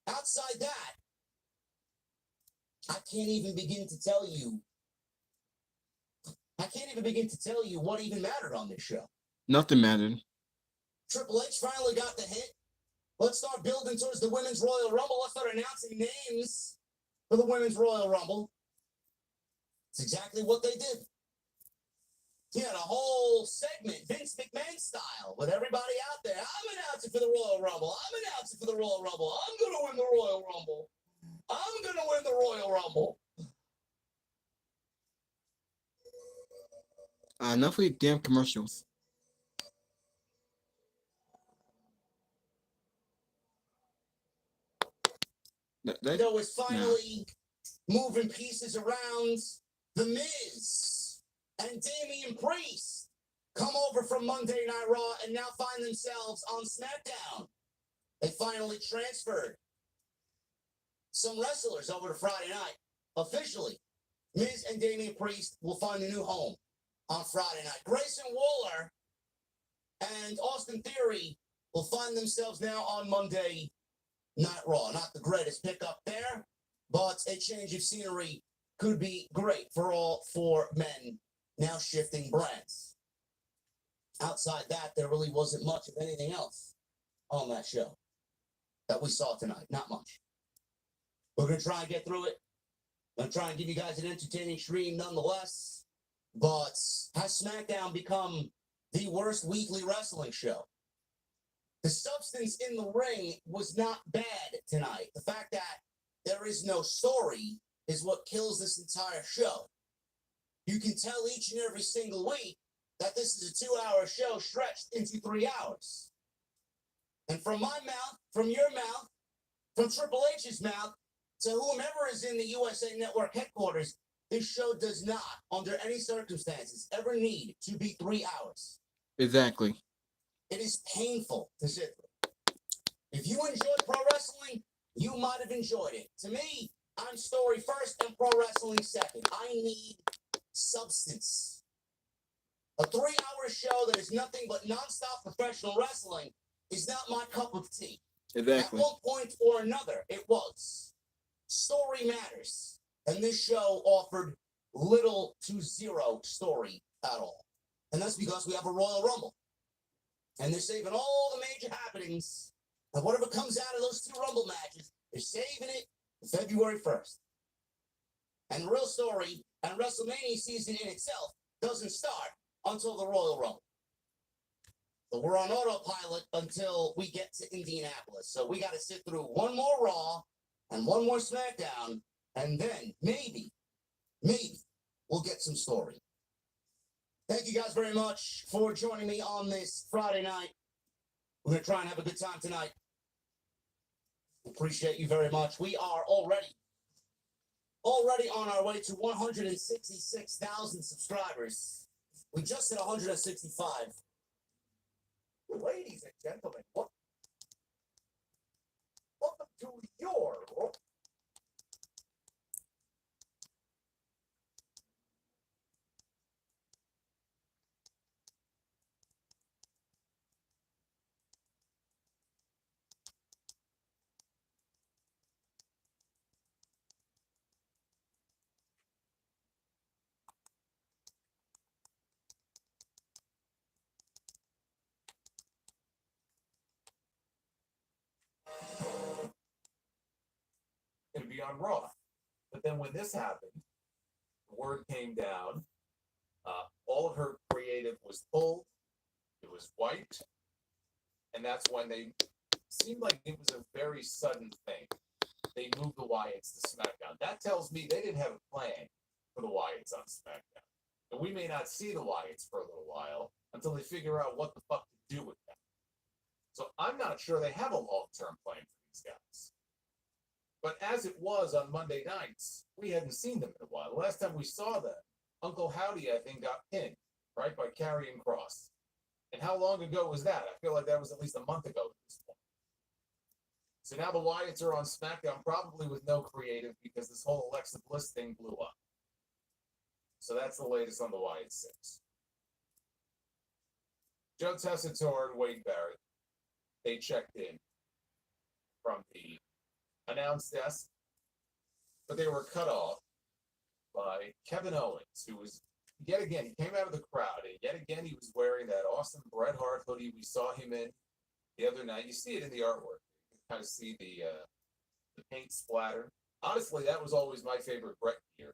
Outside that, I can't even begin to tell you what even mattered on this show. Nothing mattered. Triple H finally got the hit. Let's start building towards the Women's Royal Rumble. Let's start announcing names for the Women's Royal Rumble. It's exactly what they did. He had a whole segment, Vince McMahon style, with everybody out there. I'm announcing for the Royal Rumble. I'm announcing for the Royal Rumble. I'm going to win the Royal Rumble. I'm going to win the Royal Rumble. Enough of these damn commercials. There was finally moving pieces around. The Miz and Damian Priest come over from Monday Night Raw and now find themselves on SmackDown. They finally transferred some wrestlers over to Friday night. Officially, Miz and Damian Priest will find a new home on Friday night. Grayson Waller and Austin Theory will find themselves now on Monday Night Raw. Not the greatest pickup there, but a change of scenery could be great for all four men now shifting brands. Outside that, there really wasn't much of anything else on that show that we saw tonight. Not much. We're going to try and get through it. I'm going to try and give you guys an entertaining stream nonetheless. But has SmackDown become the worst weekly wrestling show? The substance in the ring was not bad tonight. The fact that there is no story is what kills this entire show. You can tell each and every single week that this is a 2-hour show stretched into 3 hours. And from my mouth, from your mouth, from Triple H's mouth, to whomever is in the USA Network headquarters, this show does not, under any circumstances, ever need to be 3 hours. Exactly. It is painful to sit through. If you enjoyed pro wrestling, you might have enjoyed it. To me, I'm story first and pro wrestling second. I need substance. A 3-hour show that is nothing but nonstop professional wrestling is not my cup of tea. Exactly. At one point or another, it was. Story matters. And this show offered little to zero story at all. And that's because we have a Royal Rumble. And they're saving all the major happenings. And whatever comes out of those 2 Rumble matches, they're saving it for February 1st. And the real story and WrestleMania season in itself doesn't start until the Royal Rumble. So we're on autopilot until we get to Indianapolis. So we got to sit through 1 more Raw and 1 more SmackDown. And then maybe we'll get some story. Thank you guys very much for joining me on this Friday night. We're going to try and have a good time tonight. Appreciate you very much. We are already on our way to 166,000 subscribers. We just hit 165. Ladies and gentlemen, welcome to your going to be on Raw. But then when this happened, the word came down. All of her creative was pulled. It was wiped. And that's when they seemed like it was a very sudden thing. They moved the Wyatts to SmackDown. That tells me they didn't have a plan for the Wyatts on SmackDown. And we may not see the Wyatts for a little while until they figure out what the fuck to do with them. So I'm not sure they have a long-term plan for these guys. But as it was on Monday nights, we hadn't seen them in a while. The last time we saw them, Uncle Howdy, I think, got pinned, right, by Karrion Kross. And how long ago was that? I feel like that was at least a month ago at this point. So now the Wyatts are on SmackDown, probably with no creative, because this whole Alexa Bliss thing blew up. So that's the latest on the Wyatt 6. Joe Tessitore and Wade Barrett, they checked in from the announce desk, but they were cut off by Kevin Owens, who was yet again, he came out of the crowd, and yet again, he was wearing that awesome Bret Hart hoodie we saw him in the other night. You see it in the artwork. You can kind of see the paint splatter. Honestly, that was always my favorite Bret gear.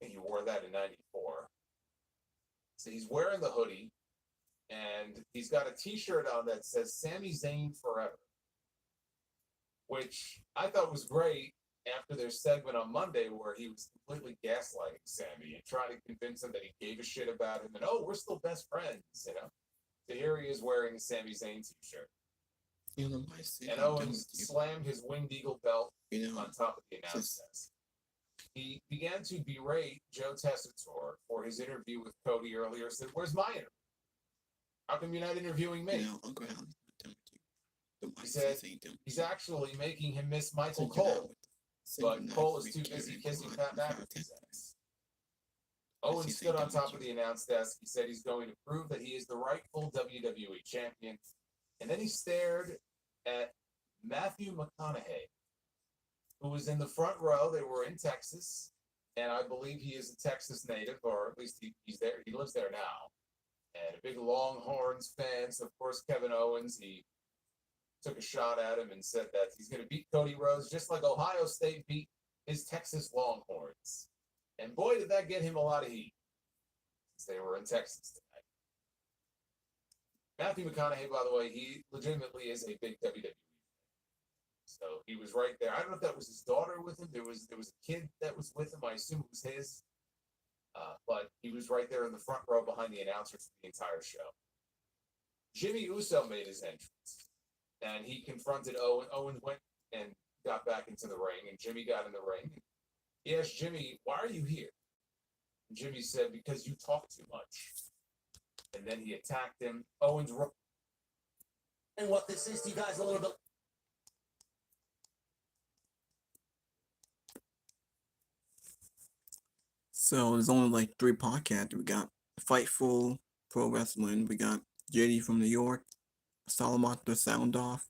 And he wore that in '94. So he's wearing the hoodie, and he's got a T-shirt on that says "Sami Zayn Forever," which I thought was great after their segment on Monday where he was completely gaslighting Sammy and trying to convince him that he gave a shit about him and, oh, we're still best friends, you know? So here he is wearing a Sami Zayn t-shirt. You know, I see. And Owens slammed his Winged Eagle belt on top of the announce desk. He began to berate Joe Tessitore for his interview with Cody earlier. Said, "Where's my interview? How come you're not interviewing me?" You know, Uncle Al's not done with you. He said he's actually making him miss Michael Cole, but Cole is too busy kissing Pat McAfee's ass. Owens stood on top of the announce desk. He said he's going to prove that he is the rightful WWE champion. And then he stared at Matthew McConaughey, who was in the front row. They were in Texas, and I believe he is a Texas native, or at least he's there. He lives there now. And a big Longhorns fan. So, of course, Kevin Owens, he took a shot at him and said that he's going to beat Cody Rhodes just like Ohio State beat his Texas Longhorns. And boy, did that get him a lot of heat, since they were in Texas tonight. Matthew McConaughey, by the way, he legitimately is a big WWE fan. So he was right there. I don't know if that was his daughter with him. There was a kid that was with him. I assume it was his. But he was right there in the front row behind the announcers for the entire show. Jimmy Uso made his entrance, and he confronted Owen. Owen went and got back into the ring, and Jimmy got in the ring. He asked Jimmy, "Why are you here?" And Jimmy said, "Because you talk too much." And then he attacked him. Owens, and what this is to you guys a little bit. So there's only like 3 podcasts. We got Fightful Pro Wrestling. We got JD from New York. Salamat the Sound Off.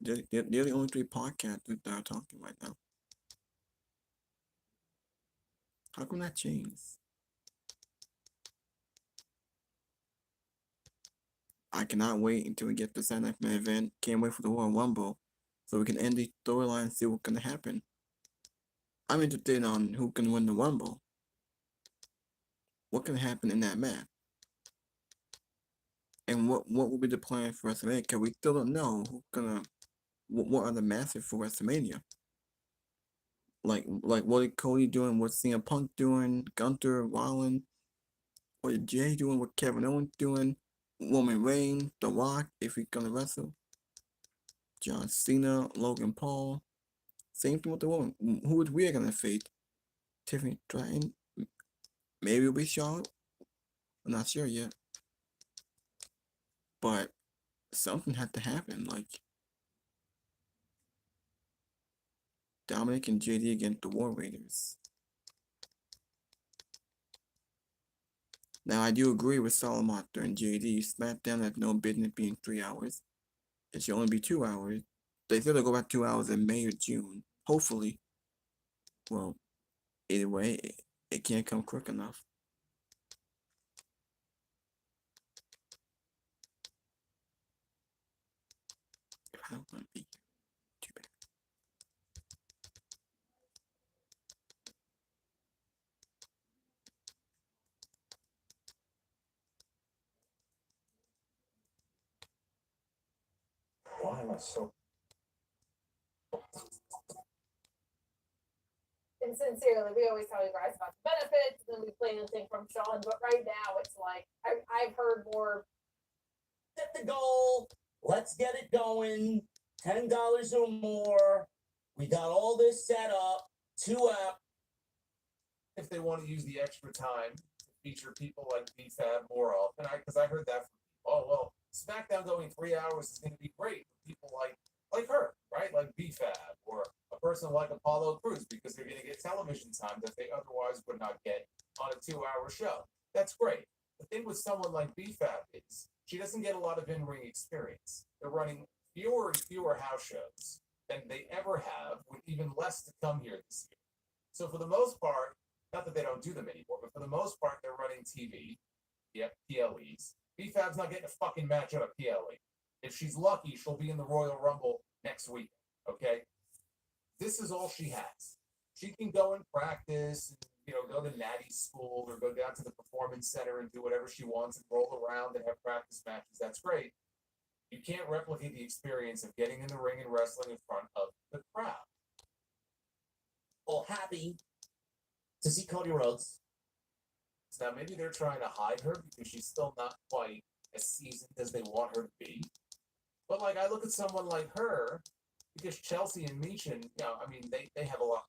They're the only 3 podcasts that are talking right now. How come that changed? I cannot wait until we get the Saturday Night Main event. Can't wait for the Royal Rumble, so we can end the storyline and see what's gonna happen. I'm interested on who can win the Rumble. What can happen in that match? And what will be the plan for WrestleMania? Because we still don't know who's gonna. What are the matches for WrestleMania? Like what is Cody doing? What's CM Punk doing? Gunther, Rollins. What is Jay doing? What Kevin Owens doing? Roman Reigns, The Rock, if he's gonna wrestle. John Cena, Logan Paul. Same thing with the woman. Who is we gonna face? Tiffany Stratton. Maybe it'll be Charlotte. I'm not sure yet. But something had to happen. Like Dominic and JD against the War Raiders. Now I do agree with Salamat and JD. Smackdown has no business being 3 hours. It should only be 2 hours. They said they'll go back 2 hours in May or June. Hopefully. Well, either way, it can't come quick enough. If I don't want to be too bad. Why am I so? And sincerely, we always tell you guys about the benefits, and then we play anything from Sean. But right now, it's like I've heard more. Set the goal. Let's get it going. $10 or more. We got all this set up. 2 apps. If they want to use the extra time to feature people like BFAB more often, because I heard that from people. Oh well, SmackDown going 3 hours is going to be great for people like her, right? Like BFAB or a person like Apollo Crews, because they're going to get television time that they otherwise would not get on a 2-hour show. That's great. The thing with someone like BFAB is she doesn't get a lot of in-ring experience. They're running fewer and fewer house shows than they ever have, with even less to come here this year. So for the most part, Not that they don't do them anymore, but for the most part, they're running TV. Yep, PLEs. BFAB's not getting a fucking match on a PLE. If she's lucky, she'll be in the Royal Rumble next week. Okay? This is all she has. She can go and practice, and, go to natty school or go down to the performance center and do whatever she wants and roll around and have practice matches. That's great. You can't replicate the experience of getting in the ring and wrestling in front of the crowd. All happy to see Cody Rhodes. So now maybe they're trying to hide her because she's still not quite as seasoned as they want her to be. But like I look at someone like her, because Chelsea and Michin, they have a lot.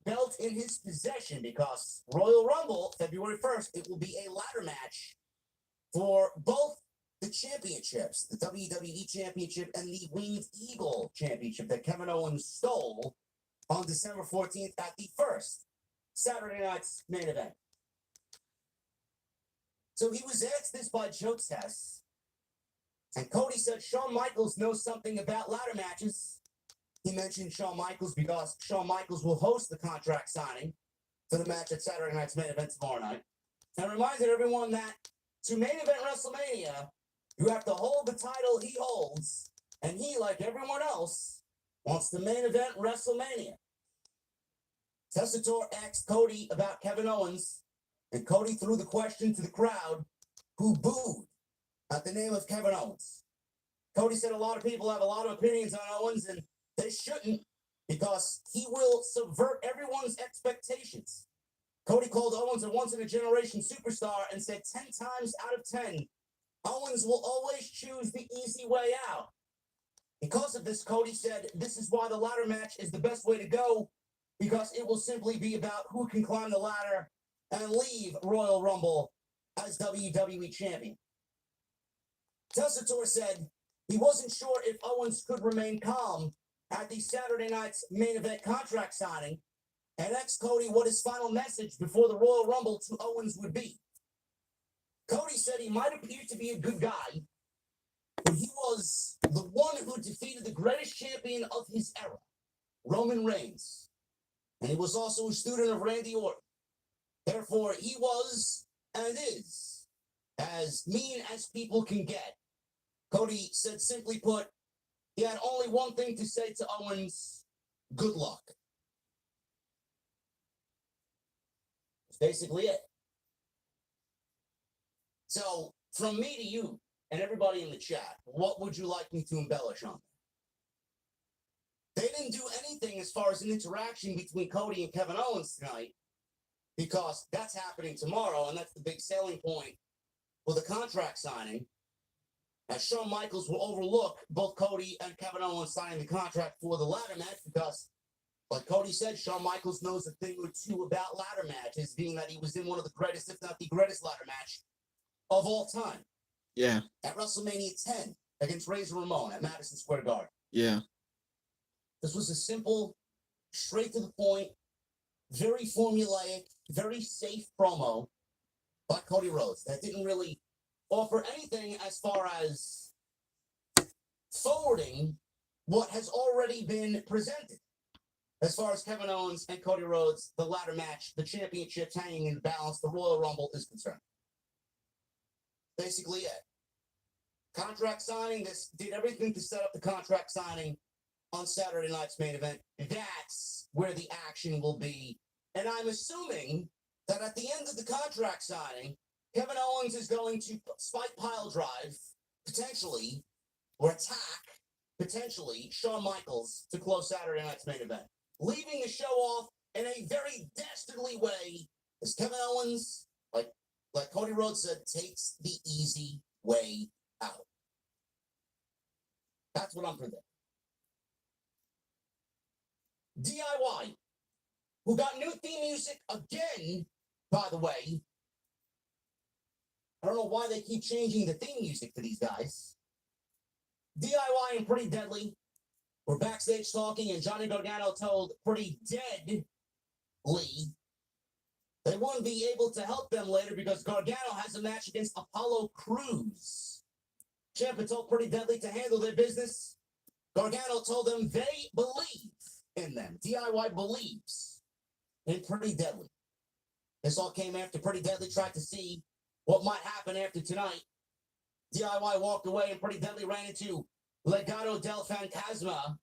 Belt in his possession because Royal Rumble, February 1st, it will be a ladder match for both the championships, the WWE Championship and the Winged Eagle Championship that Kevin Owens stole on December 14th at the first Saturday night's main event. So he was asked this by Joe Tess, and Cody said Shawn Michaels knows something about ladder matches. He mentioned Shawn Michaels because Shawn Michaels will host the contract signing for the match at Saturday night's main event tomorrow night. And reminded everyone that to main event WrestleMania, you have to hold the title he holds, and he, like everyone else, wants to main event WrestleMania. Tessitore asked Cody about Kevin Owens, and Cody threw the question to the crowd, who booed at the name of Kevin Owens. Cody said a lot of people have a lot of opinions on Owens, and they shouldn't, because he will subvert everyone's expectations. Cody called Owens a once-in-a-generation superstar and said 10 times out of 10, Owens will always choose the easy way out. Because of this, Cody said, this is why the ladder match is the best way to go, because it will simply be about who can climb the ladder and leave Royal Rumble as WWE Champion. Tessitore said he wasn't sure if Owens could remain calm at the Saturday night's main event contract signing, and asked Cody what his final message before the Royal Rumble to Owens would be. Cody said he might appear to be a good guy, but he was the one who defeated the greatest champion of his era, Roman Reigns. And he was also a student of Randy Orton. Therefore, he was and is as mean as people can get. Cody said, simply put, he had only one thing to say to Owens: good luck. That's basically it. So, from me to you and everybody in the chat, what would you like me to embellish on? They didn't do anything as far as an interaction between Cody and Kevin Owens tonight, because that's happening tomorrow, and that's the big selling point for the contract signing. As Shawn Michaels will overlook both Cody and Kevin Owens signing the contract for the ladder match, because, like Cody said, Shawn Michaels knows a thing or two about ladder matches, being that he was in one of the greatest, if not the greatest, ladder match of all time. Yeah. At WrestleMania 10 against Razor Ramon at Madison Square Garden. Yeah. This was a simple, straight to the point, very formulaic, very safe promo by Cody Rhodes that didn't really offer anything as far as forwarding what has already been presented. As far as Kevin Owens and Cody Rhodes, the ladder match, the championships hanging in the balance, the Royal Rumble is concerned. Basically it. Contract signing, this did everything to set up the contract signing on Saturday night's main event. That's where the action will be. And I'm assuming that at the end of the contract signing, Kevin Owens is going to spike pile drive, potentially, or attack, potentially, Shawn Michaels to close Saturday night's main event. Leaving the show off in a very dastardly way, as Kevin Owens, like Cody Rhodes said, takes the easy way out. That's what I'm predicting. DIY, who got new theme music again, by the way. I don't know why they keep changing the theme music for these guys. DIY and Pretty Deadly were backstage talking, and Johnny Gargano told Pretty Deadly they won't be able to help them later because Gargano has a match against Apollo Crews. Ciampa told Pretty Deadly to handle their business. Gargano told them they believe in them. DIY believes and Pretty Deadly. This all came after Pretty Deadly tried to see what might happen after tonight. DIY walked away, and Pretty Deadly ran into Legado del Fantasma,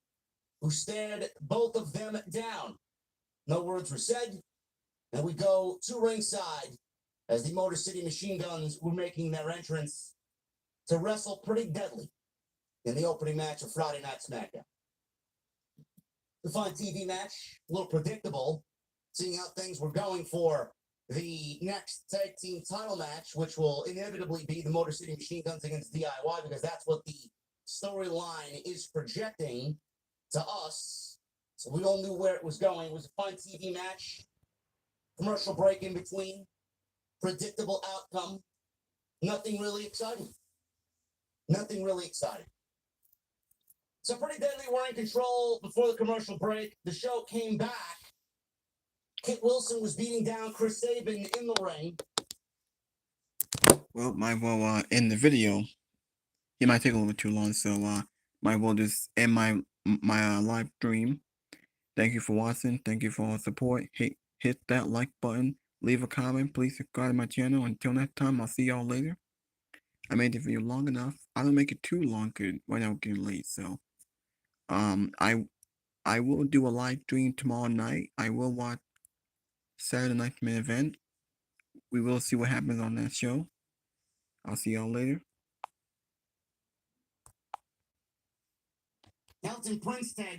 who stared both of them down. No words were said, and we go to ringside as the Motor City Machine Guns were making their entrance to wrestle Pretty Deadly in the opening match of Friday Night Smackdown. The fun TV match, a little predictable, seeing how things were going for the next tag team title match, which will inevitably be the Motor City Machine Guns against DIY, because that's what the storyline is projecting to us. So we all knew where it was going. It was a fun TV match. Commercial break in between. Predictable outcome. Nothing really exciting. Nothing really exciting. So Pretty Deadly were in control before the commercial break. The show came back. Kit Wilson was beating down Chris Sabin in the ring. Well, in the video, it might take a little bit too long, so might well just end my live stream. Thank you for watching. Thank you for all the support. Hit that like button. Leave a comment. Please subscribe to my channel. Until next time, I'll see y'all later. I made the video long enough. I don't make it too long because right now it's getting late. So, I will do a live stream tomorrow night. I will watch Saturday night's main event. We will see what happens on that show. I'll see y'all later. Elton Prince tag.